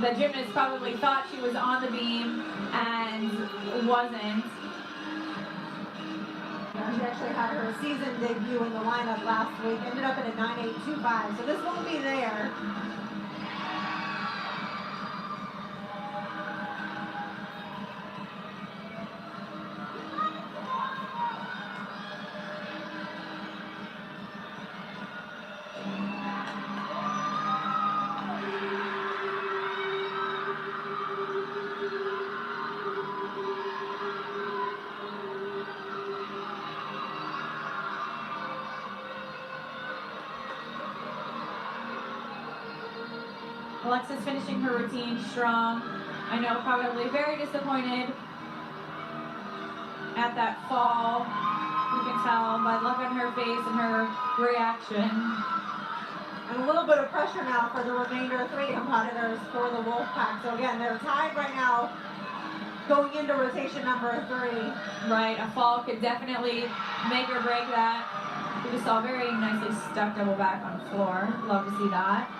the gymnast probably thought she was on the beam and wasn't. She actually had her season debut in the lineup last week, ended up at a 9.825, so this won't be there. Alexis finishing her routine strong. I know, probably very disappointed at that fall. You can tell by the look on her face and her reaction. And a little bit of pressure now for the remainder three competitors for the Wolfpack. So again, they're tied right now going into rotation number 3. Right, a fall could definitely make or break that. We just saw very nicely stuck double back on the floor. Love to see that.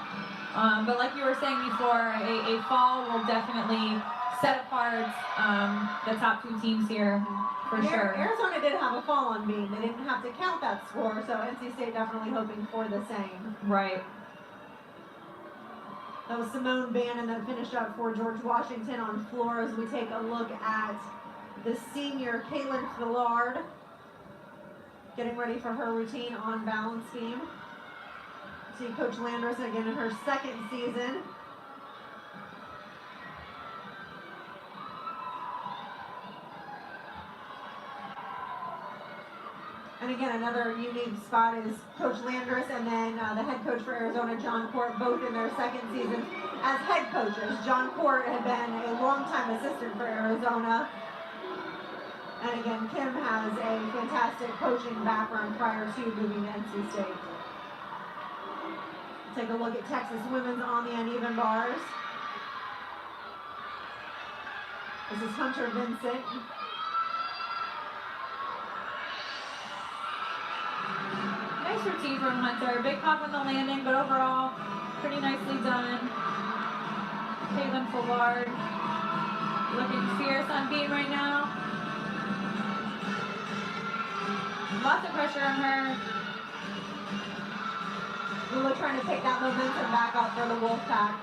But like you were saying before, a fall will definitely set apart the top two teams here for sure. Arizona did have a fall-on beam. They didn't have to count that score, so NC State definitely hoping for the same. Right. That was Simone Bannon that finished up for George Washington on floor as we take a look at the senior Caitlin Fillard getting ready for her routine on balance beam. See Coach Landers again in her second season. And again, another unique spot is Coach Landers and then the head coach for Arizona, John Court, both in their second season as head coaches. John Court had been a longtime assistant for Arizona. And again, Kim has a fantastic coaching background prior to moving to NC State. Take a look at Texas women's on the uneven bars. This is Hunter Vincent. Nice routine from Hunter. Big hop on the landing, but overall, pretty nicely done. Caitlin Fillard looking fierce on beam right now. Lots of pressure on her. Lula trying to take that momentum back up for the Wolfpack.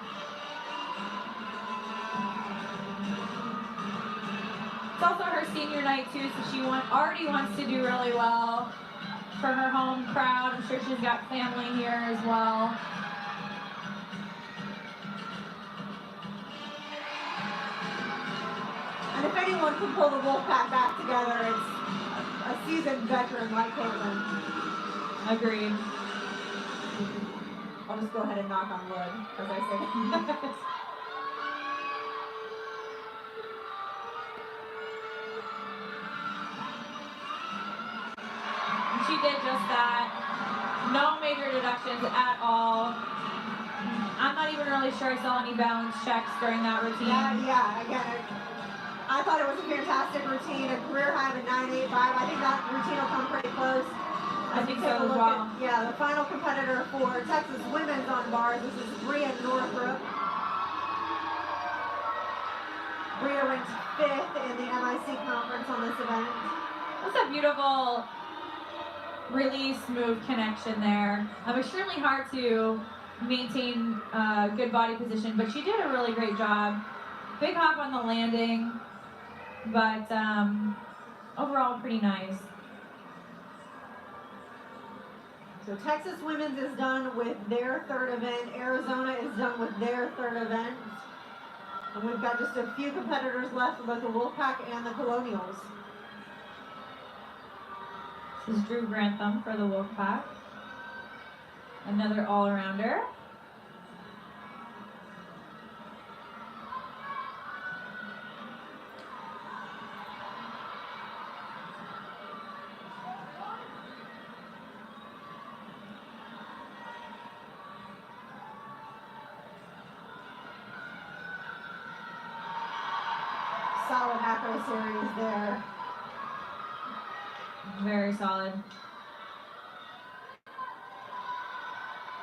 It's also her senior night too, so she already wants to do really well for her home crowd. I'm sure she's got family here as well. And if anyone can pull the Wolfpack back together, it's a seasoned veteran like Caitlin. Agreed. I'll just go ahead and knock on wood as I say that. She did just that. No major deductions at all. I'm not even really sure I saw any balance checks during that routine. Yeah, again, I thought it was a fantastic routine, a career high of a 9.85. I think that routine will come pretty close. I think so as well. The final competitor for Texas women's on bars, this is Bria Northrup. Bria ranked 5th in the MIC conference on this event. That's a beautiful release move connection there. Extremely hard to maintain good body position, but she did a really great job. Big hop on the landing, but overall pretty nice. So Texas women's is done with their third event. Arizona is done with their third event. And we've got just a few competitors left for both the Wolfpack and the Colonials. This is Drew Grantham for the Wolfpack. Another all-arounder. Solid acro series there. Very solid.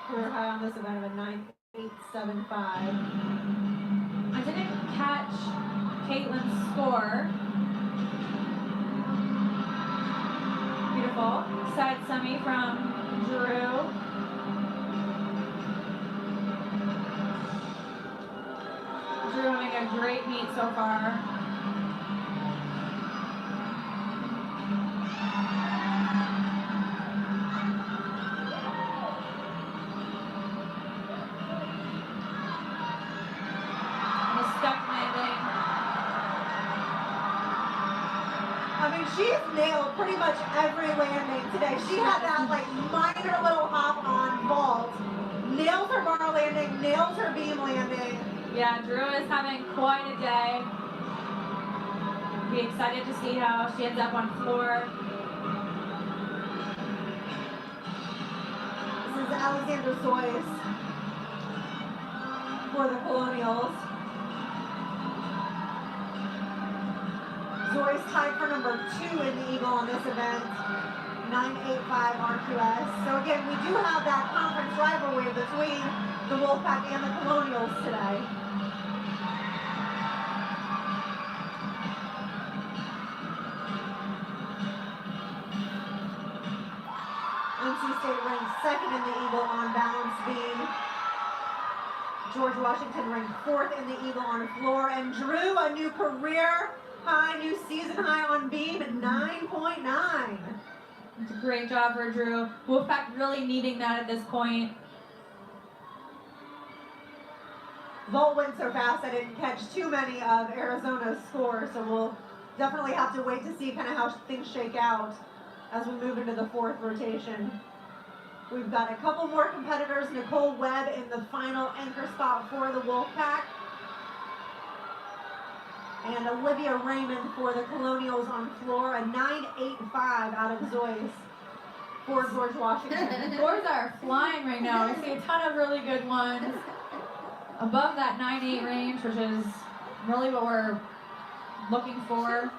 Career high on this event of a 9.875. I didn't catch Caitlin's score. Beautiful. Side semi from Drew. Drew having a great meet so far. She's nailed pretty much every landing today. She had that like minor little hop on vault. Nails her bar landing, nails her beam landing. Yeah, Drew is having quite a day. Be excited to see how she ends up on floor. This is Alexandra Zoyce for the Colonials. Zoyce tied for number 2 in the Eagle on this event, 9.85 RQS. So again, we do have that conference rivalry between the Wolfpack and the Colonials today. NC State ranked second in the Eagle on balance beam. George Washington ranked fourth in the Eagle on floor. And Drew, a new career high, new season high on beam at 9.9. It's a great job for Drew. Wolfpack really needing that at this point. Vault went so fast I didn't catch too many of Arizona's scores, so we'll definitely have to wait to see kind of how things shake out as we move into the fourth rotation. We've got a couple more competitors. Nicole Webb in the final anchor spot for the Wolfpack. And Olivia Raymond for the Colonials on floor, a 9.85 out of Zoy's for George Washington. Scores are flying right now. I see a ton of really good ones above that 9.8 range, which is really what we're looking for.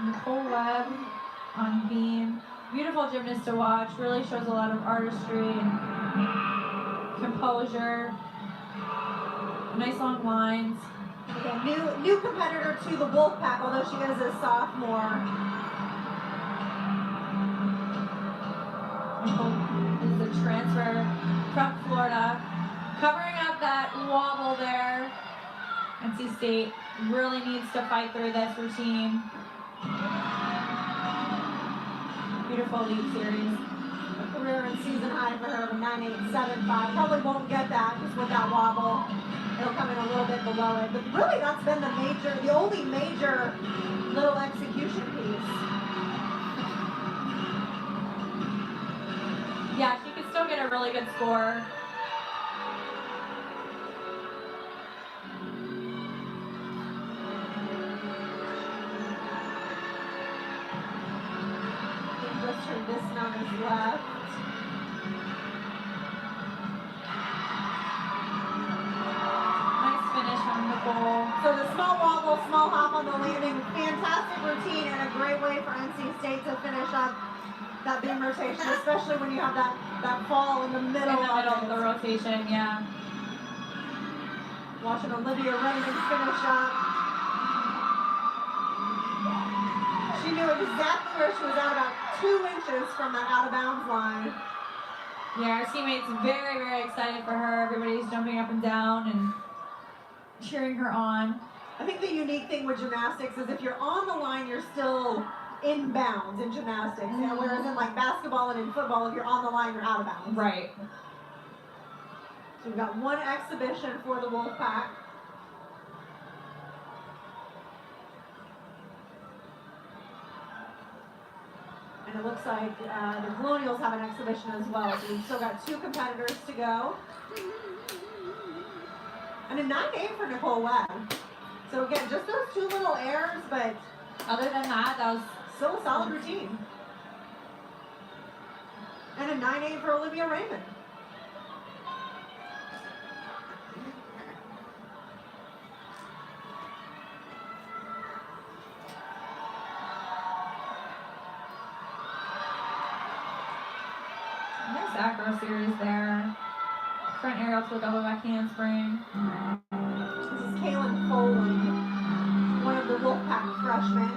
Nicole Webb on beam. Beautiful gymnast to watch. Really shows a lot of artistry and composure. Nice long lines. Okay, new competitor to the Wolfpack, although she is a sophomore. Is the transfer from Florida. Covering up that wobble there. NC State really needs to fight through this routine. Beautiful lead series. A career and season high for her of a 9.875. Probably won't get that just with that wobble. It'll come in a little bit below it. But really that's been the only major little execution piece. Yeah, she could still get a really good score. This mount is left. Nice finish on Nicole. So the small wobble, small hop on the landing, fantastic routine and a great way for NC State to finish up that beam rotation, especially when you have that fall in the middle of the rotation, yeah. Watching Olivia Raymond finish up. She knew exactly where she was at, about 2 inches from that out of bounds line. Yeah, our teammates very, very excited for her. Everybody's jumping up and down and cheering her on. I think the unique thing with gymnastics is if you're on the line, you're still in bounds in gymnastics. You know, whereas in like basketball and in football, if you're on the line, you're out of bounds. Right. So we've got one exhibition for the Wolfpack. And it looks like the Colonials have an exhibition as well. So we've still got 2 competitors to go. And a 9.8 for Nicole Webb. So again, just those 2 little errors, but Other than that, that was still a solid routine. And a 9.8 for Olivia Raymond. nice acro series there. Front aerial to a double back handspring. This is Kaylin Foley, one of the Wolfpack freshmen.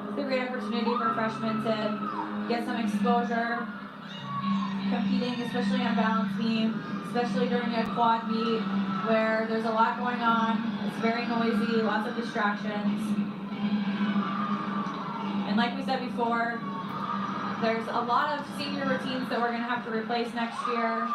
It's a great opportunity for freshmen to get some exposure, competing, especially on balance beam, especially during a quad meet where there's a lot going on. It's very noisy, lots of distractions. And like we said before, there's a lot of senior routines that we're going to have to replace next year.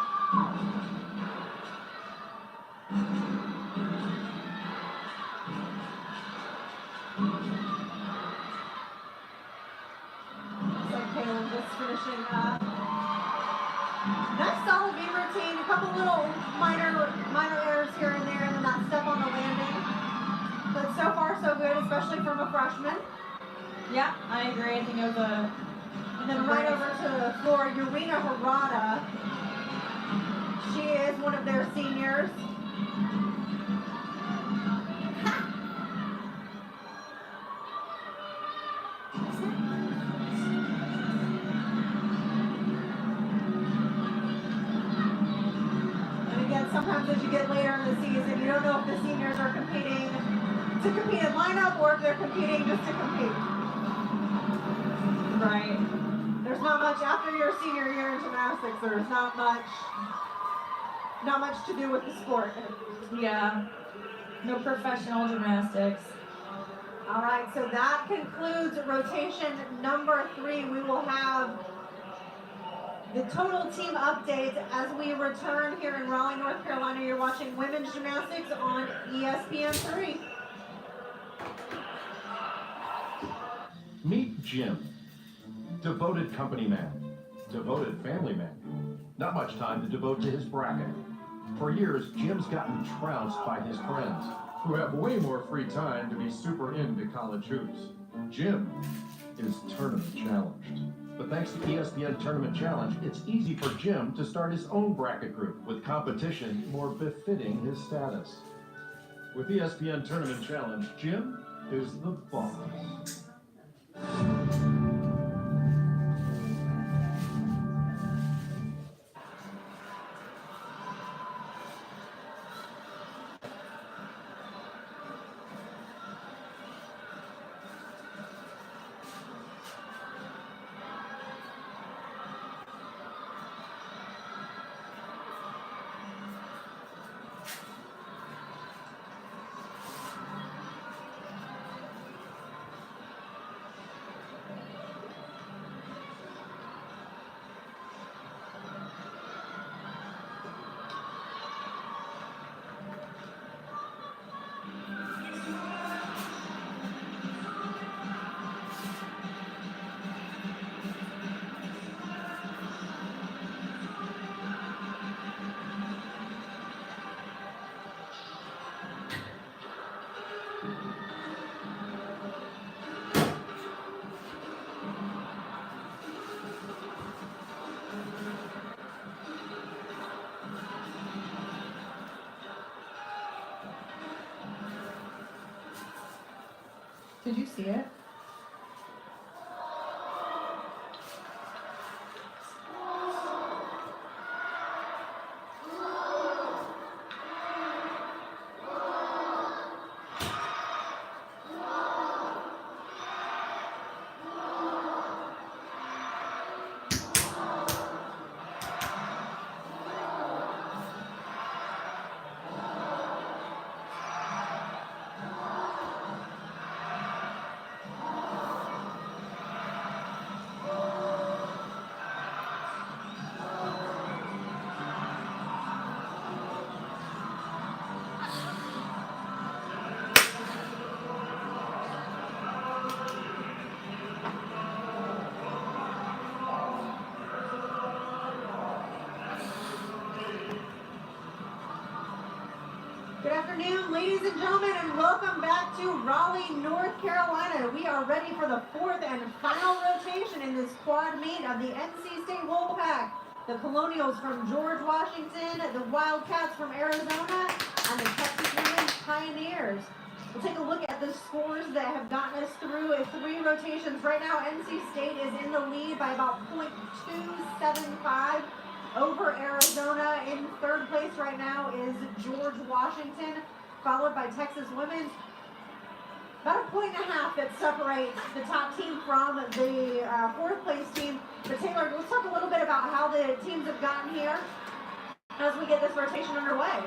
So Kaylin just finishing up. Nice solid beam routine, a couple little minor errors here and there, and then that step on the landing. But so far so good, especially from a freshman. Yeah, I agree. I think it was a... And then right over to the floor, Urena Harada. She is one of their seniors. And again, sometimes as you get later in the season, you don't know if the seniors are competing to compete in lineup or if they're competing just to compete. Right. They're There's not much after your senior year in gymnastics. There's not much to do with the sport. Yeah, no professional gymnastics. All right, so that concludes rotation number 3. We will have the total team update as we return here in Raleigh, North Carolina. You're watching women's gymnastics on ESPN 3. Meet Jim. Devoted company man. Devoted family man. Not much time to devote to his bracket. For years, Jim's gotten trounced by his friends, who have way more free time to be super into college hoops. Jim is tournament challenged. But thanks to ESPN Tournament Challenge, it's easy for Jim to start his own bracket group with competition more befitting his status. With ESPN Tournament Challenge, Jim is the boss. Did you see it? Good afternoon, ladies and gentlemen, and welcome back to Raleigh, North Carolina. We are ready for the 4th and final rotation in this quad meet of the NC State Wolfpack. The Colonials from George Washington, the Wildcats from Arizona, and the Texas Women's Pioneers. We'll take a look at the scores that have gotten us through 3 rotations. Right now, NC State is in the lead by about .275 over Arizona. In 3rd place right now is George Washington, followed by Texas Women's. About a .5 that separates the top team from the 4th place team. But Taylor, let's talk a little bit about how the teams have gotten here as we get this rotation underway.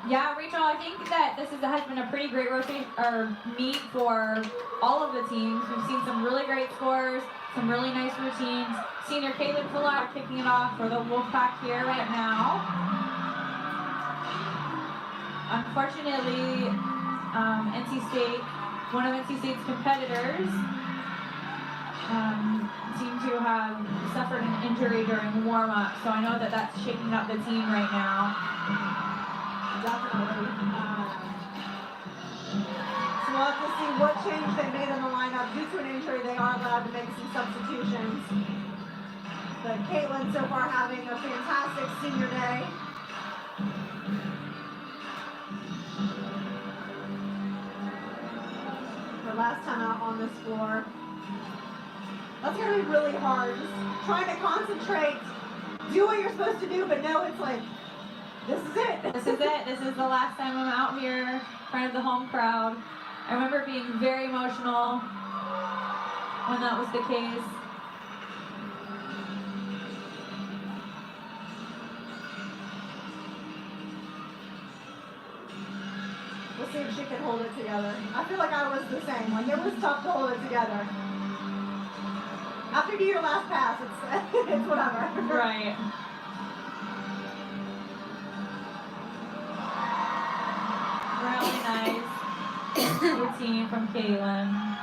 Yeah, Rachel, I think that has been a pretty great meet for all of the teams. We've seen some really great scores, some really nice routines. Senior Caitlin Fuller kicking it off for the Wolfpack here right now. Unfortunately, one of NC State's competitors seemed to have suffered an injury during warm-up, so I know that that's shaking up the team right now. Definitely. So we'll have to see what change they made in the lineup. Due to an injury, they are allowed to make some substitutions. But Caitlin so far having a fantastic senior day. Her last time out on this floor. That's going to be really hard. Just trying to concentrate, do what you're supposed to do, but no, it's like, this is it. This is it. This is the last time I'm out here in front of the home crowd. I remember being very emotional when that was the case. We'll see if she can hold it together. I feel like I was the same. Like, it was tough to hold it together. After you do your last pass, it's, it's whatever. Right. Really nice routine from Caitlin.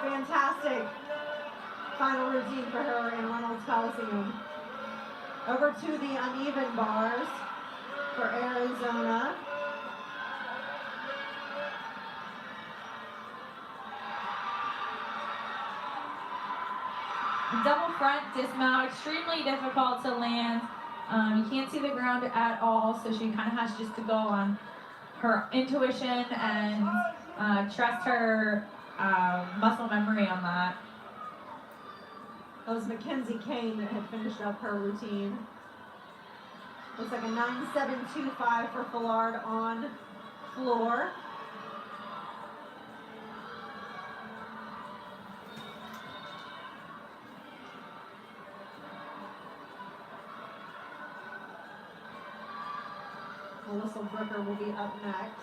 Fantastic final routine for her in Reynolds Coliseum. Over to the uneven bars for Arizona. Double front dismount, extremely difficult to land. You can't see the ground at all, so she kind of has just to go on her intuition and trust her muscle memory on that. That was Mackenzie Kane that had finished up her routine. Looks like a 9.725 for Fillard on floor. Melissa Brooker will be up next.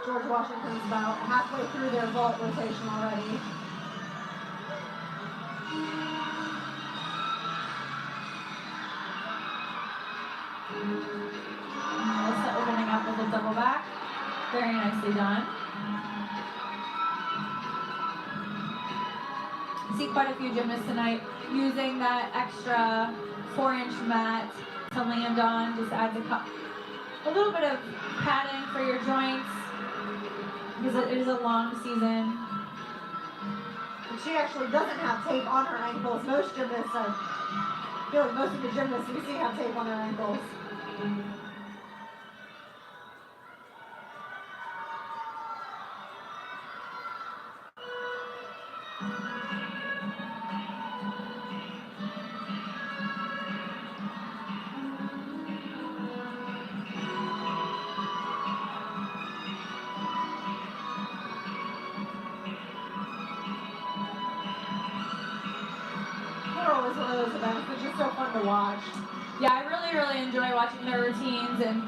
George Washington's about halfway through their vault rotation already. Melissa opening up with a double back. Very nicely done. I see quite a few gymnasts tonight using that extra 4-inch mat to land on. Just adds a little bit of padding for your joints because it is a long season. And she actually doesn't have tape on her ankles. Most gymnasts, I feel like most of the gymnasts we see have tape on their ankles. Is one of those events which is so fun to watch. Yeah, I really enjoy watching their routines and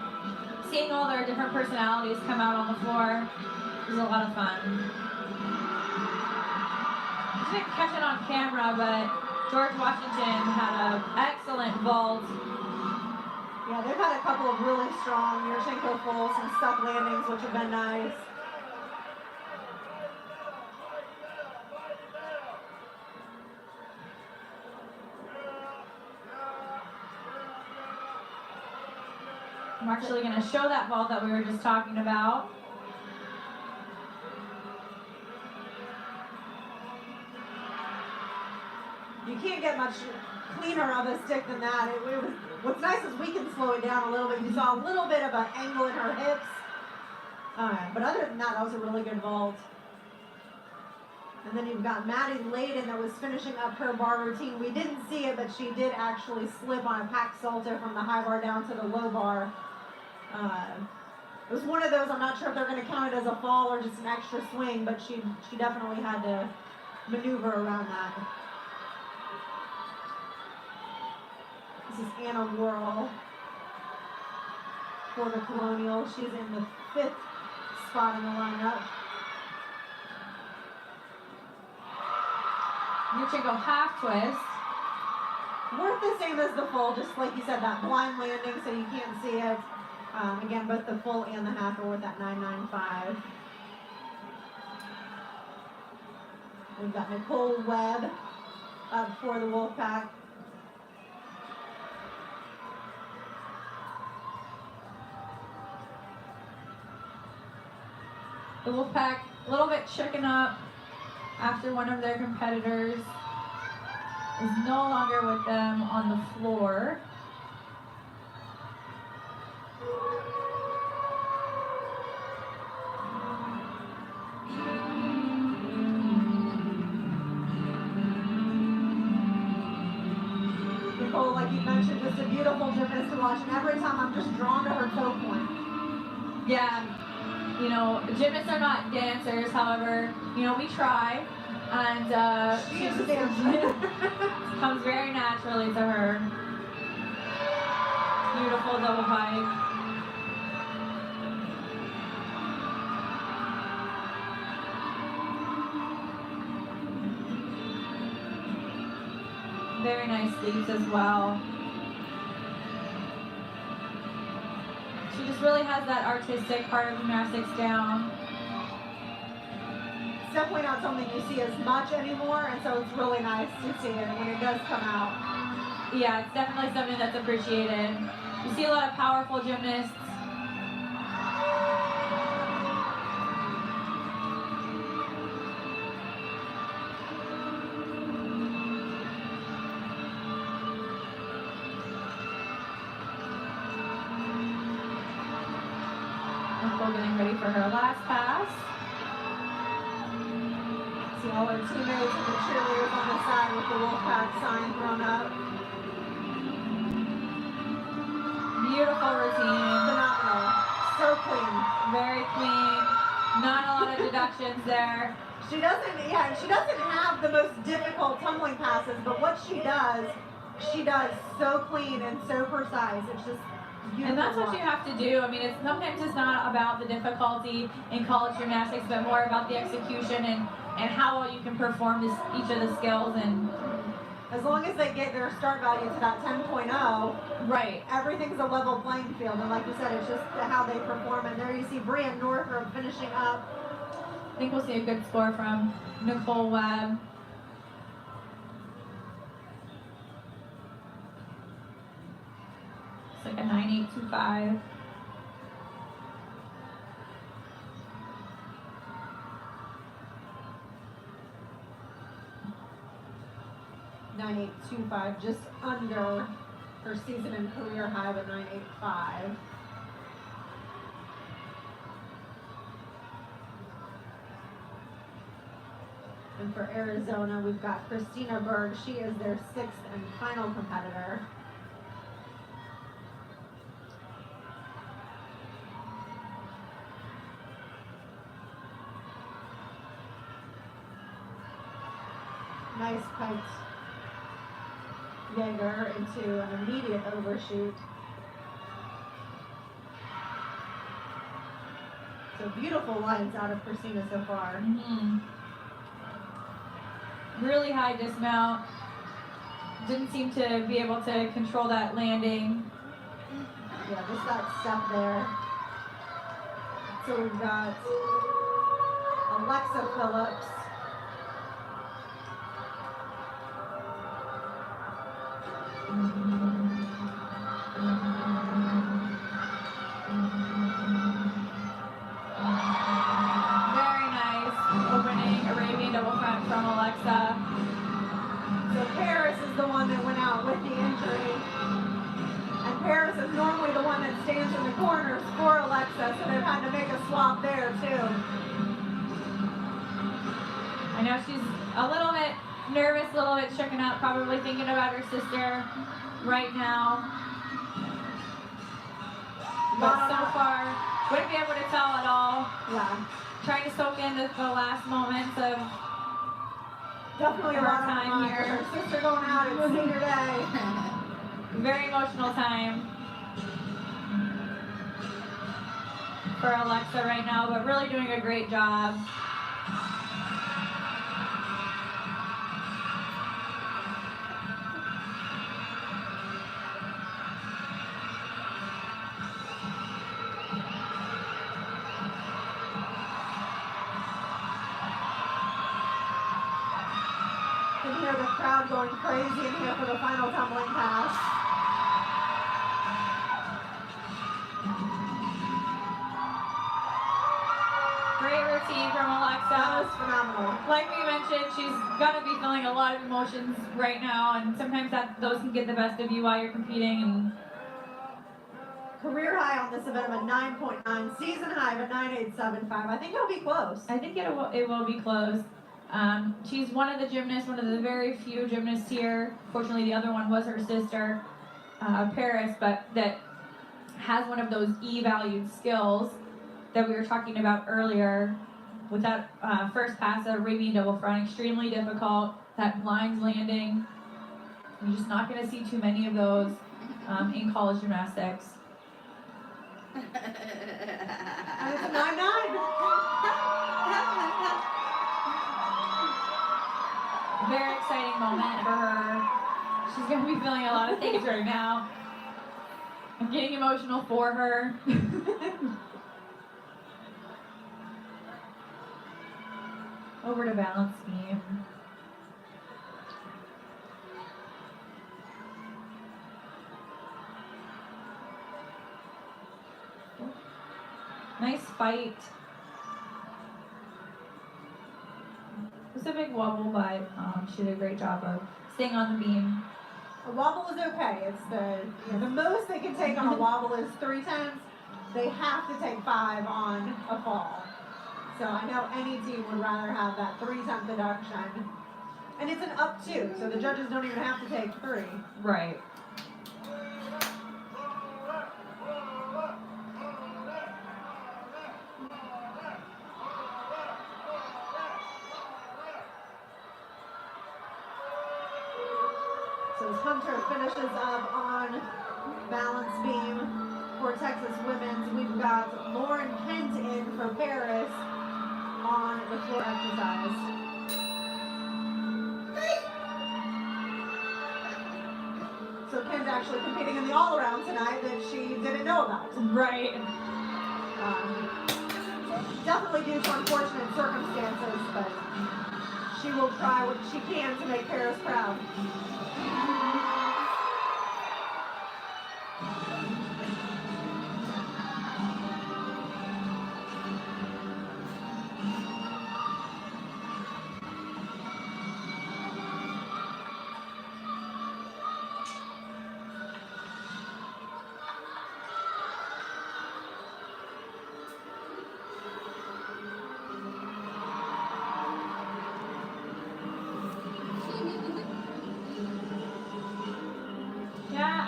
seeing all their different personalities come out on the floor. It was a lot of fun. I didn't catch it on camera, but George Washington had an excellent vault. Yeah, they've had a couple of really strong Yurchenko fulls, some stuck landings, which have been nice. I'm actually going to show that vault that we were just talking about. You can't get much cleaner of a stick than that. What's nice is we can slow it down a little bit. You saw a little bit of an angle in her hips. But other than that was a really good vault. And then you've got Maddie Layden that was finishing up her bar routine. We didn't see it, but she did actually slip on a pack salto from the high bar down to the low bar. It was one of those, I'm not sure if they're going to count it as a fall or just an extra swing, but she definitely had to maneuver around that. This is Anna Worrell for the Colonial. She's in the 5th spot in the lineup. Yurchenko half twist. Worth the same as the full, just like you said, that blind landing so you can't see it. Again, both the full and the half are worth that $9.95. We've got Nicole Webb up for the Wolfpack. The Wolfpack a little bit shaken up after one of their competitors is no longer with them on the floor. Nicole, like you mentioned, just a beautiful gymnast to watch, and every time I'm just drawn to her toe point. Yeah, you know, gymnasts are not dancers, however, you know, we try, and She is a dancer. comes very naturally to her. Beautiful double pike. Very nice sleeves as well. She just really has that artistic part of gymnastics down. It's definitely not something you see as much anymore, and so it's really nice to see it when it does come out. Yeah, it's definitely something that's appreciated. You see a lot of powerful gymnasts. Nicole getting ready for her last pass. See all her teammates and the cheerleaders on the side with the Wolfpack sign thrown up. Beautiful routine. Phenomenal. So clean. Very clean. Not a lot of deductions there. She doesn't have the most difficult tumbling passes, but what she does so clean and so precise. It's just beautiful. And that's what you have to do. I mean, sometimes it's not about the difficulty in college gymnastics, but more about the execution and how well you can perform each of the skills. And as long as they get their start value to that 10.0, right, everything's a level playing field. And like you said, it's just how they perform. And there you see Brian Northrup finishing up. I think we'll see a good score from Nicole Webb. It's like a 9.825. .982.5, just under her season and career high of 9.85. And for Arizona, we've got Christina Berg. She is their 6th and final competitor. Nice piked Jaeger into an immediate overshoot. So beautiful lines out of Christina so far. Mm-hmm. Really high dismount. Didn't seem to be able to control that landing. Yeah, just that step there. So we've got Alexa Phillips. Very nice opening Arabian double front from Alexa. So Paris is the one that went out with the injury. And Paris is normally the one that stands in the corners for Alexa, so they've had to make a swap there too. I know she's a little bit nervous, a little bit shaken up, probably thinking about her sister right now. But so far, wouldn't be able to tell at all. Yeah. Trying to soak in the last moments of Definitely a her lot of time fun. here. Her sister going out, it's senior day. Very emotional time for Alexa right now, but really doing a great job. You can hear the crowd going crazy in here for the final tumbling pass. Great routine from That Alexa. was phenomenal. Like we mentioned, she's gonna be feeling a lot of emotions right now, and sometimes those can get the best of you while you're competing. And Career high on this event of a 9.9, season high of a 9.875. I think it'll be close. I think it will be close. She's one of the gymnasts, one of the very few gymnasts here. Fortunately, the other one was her sister. Paris, but that has one of those E-valued skills that we were talking about earlier. With that first pass, that Arabian double front, extremely difficult. That blinds landing. You're just not going to see too many of those in college gymnastics. And it's a 9-9. Very exciting moment for her. She's going to be feeling a lot of things right now. I'm getting emotional for her. Over to balance beam. Nice fight. It was a big wobble, but she did a great job of staying on the beam. A wobble is okay. It's the most they can take on a wobble is 3 times. They have to take 5 on a fall. So I know any team would rather have that 3-time deduction. And it's an up 2, so the judges don't even have to take 3. Right. So as Hunter finishes up on balance beam for Texas women's, we've got Lauren Kent in for Paris on the floor exercise. So Kent's actually competing in the all-around tonight that she didn't know about. Right. Definitely due to unfortunate circumstances, but she will try what she can to make Paris proud.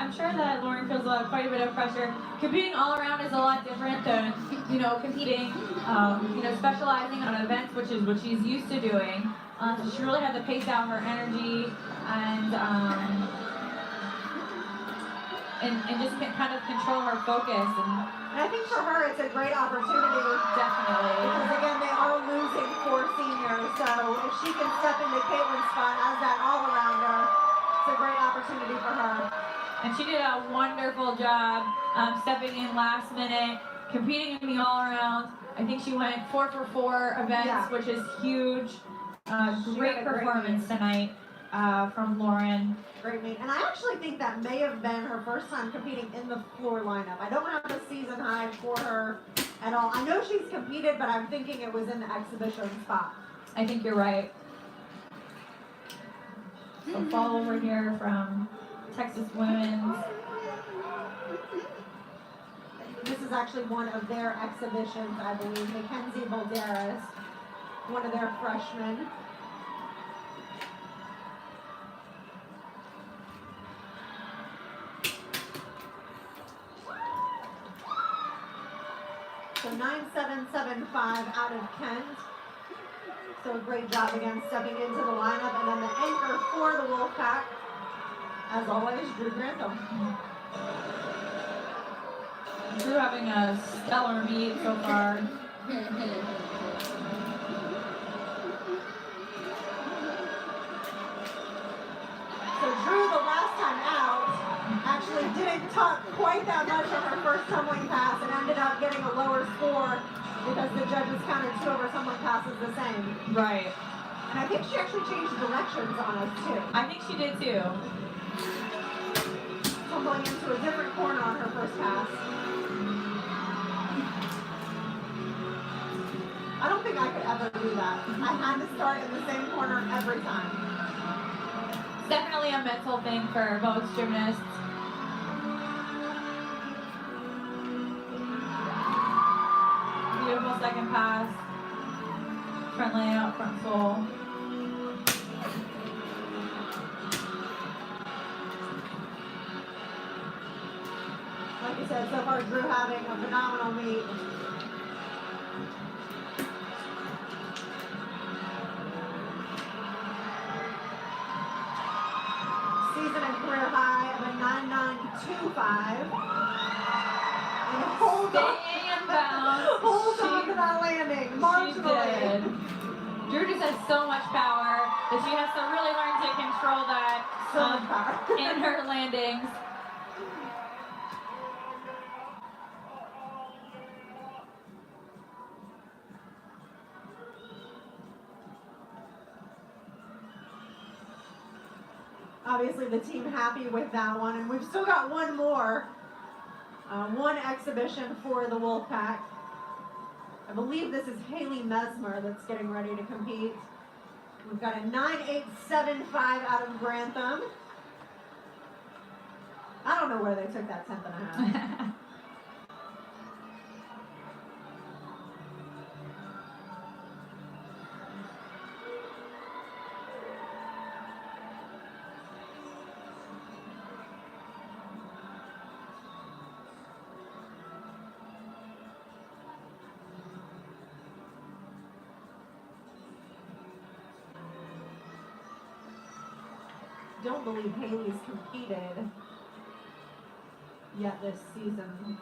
I'm sure that Lauren feels quite a bit of pressure. Competing all around is a lot different than, competing, specializing on events, which is what she's used to doing. So she really had to pace out her energy and just kind of control her focus. And I think for her, it's a great opportunity. Definitely. Because again, they are losing 4 seniors, so if she can step into Caitlin's spot as that all-arounder, it's a great opportunity for her. And she did a wonderful job stepping in last minute, competing in the all-around. I think she went 4 for 4 events, which is huge. Great performance tonight from Lauren. Great meet. And I actually think that may have been her first time competing in the floor lineup. I don't have the season high for her at all. I know she's competed, but I'm thinking it was in the exhibition spot. I think you're right. So fall over here from Texas Women's. This is actually one of their exhibitions, I believe. Mackenzie Balderas, one of their freshmen. So 9.775 out of Kent. So a great job again stepping into the lineup. And then the anchor for the Wolfpack, as always, Drew Grantham. Drew having a stellar meet so far. So Drew, the last time out, actually didn't tuck quite that much on her first tumbling pass and ended up getting a lower score because the judges counted 2 of her tumbling passes the same. Right. And I think she actually changed directions on us too. I think she did too. Tumbling into a different corner on her first pass. I don't think I could ever do that. I had to start in the same corner every time. Definitely a mental thing for most gymnasts. Beautiful second pass. Front layout, front sole. said, so far Drew having a phenomenal meet. Season and career high of a 9.925. And hold on. Staying in bounds. Hold on to that landing. Marginally. She did. Drew just has so much power that she has to really learn to control that So much power. in her landings. Obviously the team happy with that one, and we've still got one more. One exhibition for the Wolfpack. I believe this is Haley Mesmer that's getting ready to compete. We've got a 9.875 out of Grantham. I don't know where they took that 10.5. Don't believe Haley's competed yet this season.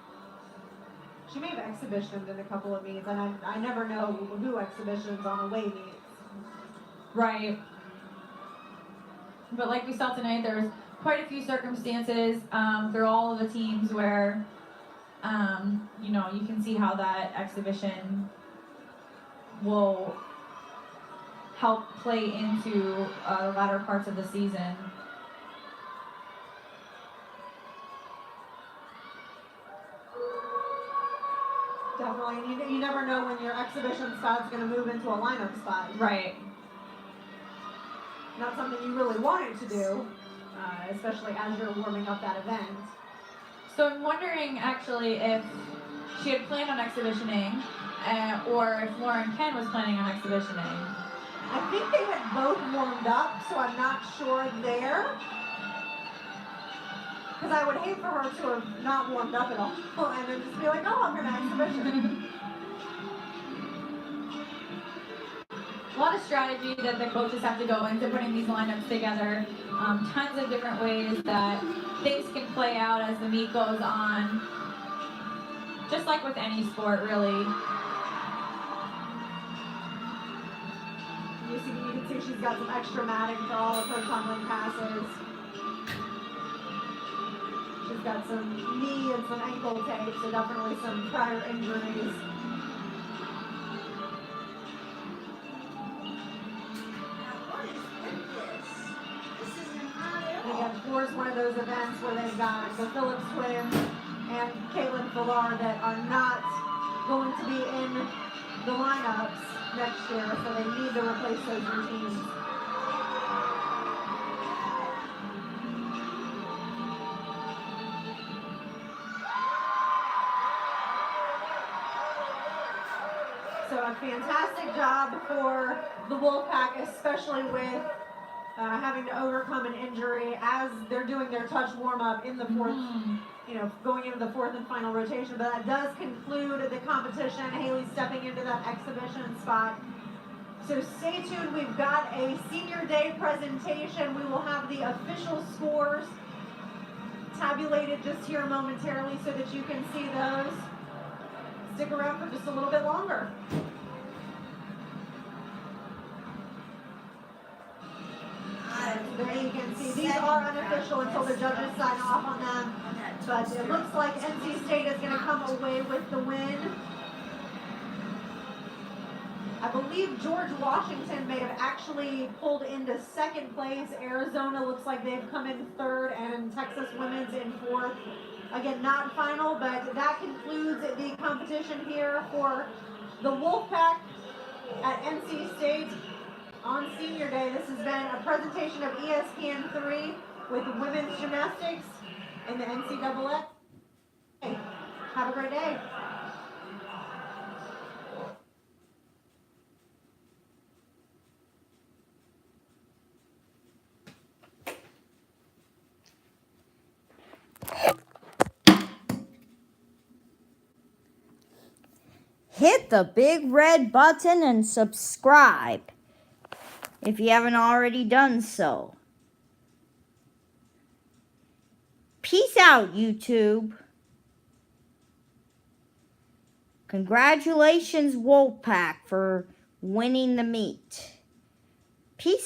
She may have exhibitioned in a couple of meets, and I never know who exhibitions on away meets. Right. But like we saw tonight, there's quite a few circumstances through all of the teams where, you know, you can see how that exhibition will help play into the latter parts of the season. Definitely, you never know when your exhibition spot's going to move into a lineup spot. Right. Not something you really wanted to do, especially as you're warming up that event. So I'm wondering actually if she had planned on exhibitioning, or if Lauren Ken was planning on exhibitioning. I think they had both warmed up, so I'm not sure there. Because I would hate for her to have not warmed up at all and then just be like, oh, I'm going to exhibition. A lot of strategy that the coaches have to go into putting these lineups together. Tons of different ways that things can play out as the meet goes on. Just like with any sport, really. You can see she's got some extra matting for all of her tumbling passes. She's got some knee and some ankle tape, so definitely some prior injuries. And again, floor's one of those events where they've got the Phillips twins and Caitlin Villar that are not going to be in the lineups next year, so they need to replace those routines. So a fantastic job for the Wolfpack, especially with having to overcome an injury as they're doing their touch warm-up in the fourth, you know, going into the fourth and final rotation. But that does conclude the competition. Haley stepping into that exhibition spot. So stay tuned. We've got a senior day presentation. We will have the official scores tabulated just here momentarily so that you can see those. Stick around for just a little bit longer. There you can see these are unofficial until the judges sign off on them. But it looks like NC State is going to come away with the win. I believe George Washington may have actually pulled into second place. Arizona looks like they've come in third, and Texas Women's in fourth. Again, not final, but that concludes the competition here for the Wolfpack at NC State on Senior Day. This has been a presentation of ESPN 3 with women's gymnastics in the NCAA. Have a great day. hit the big red button and subscribe if you haven't already done so. Peace out, YouTube. Congratulations, Wolfpack, for winning the meet. Peace out.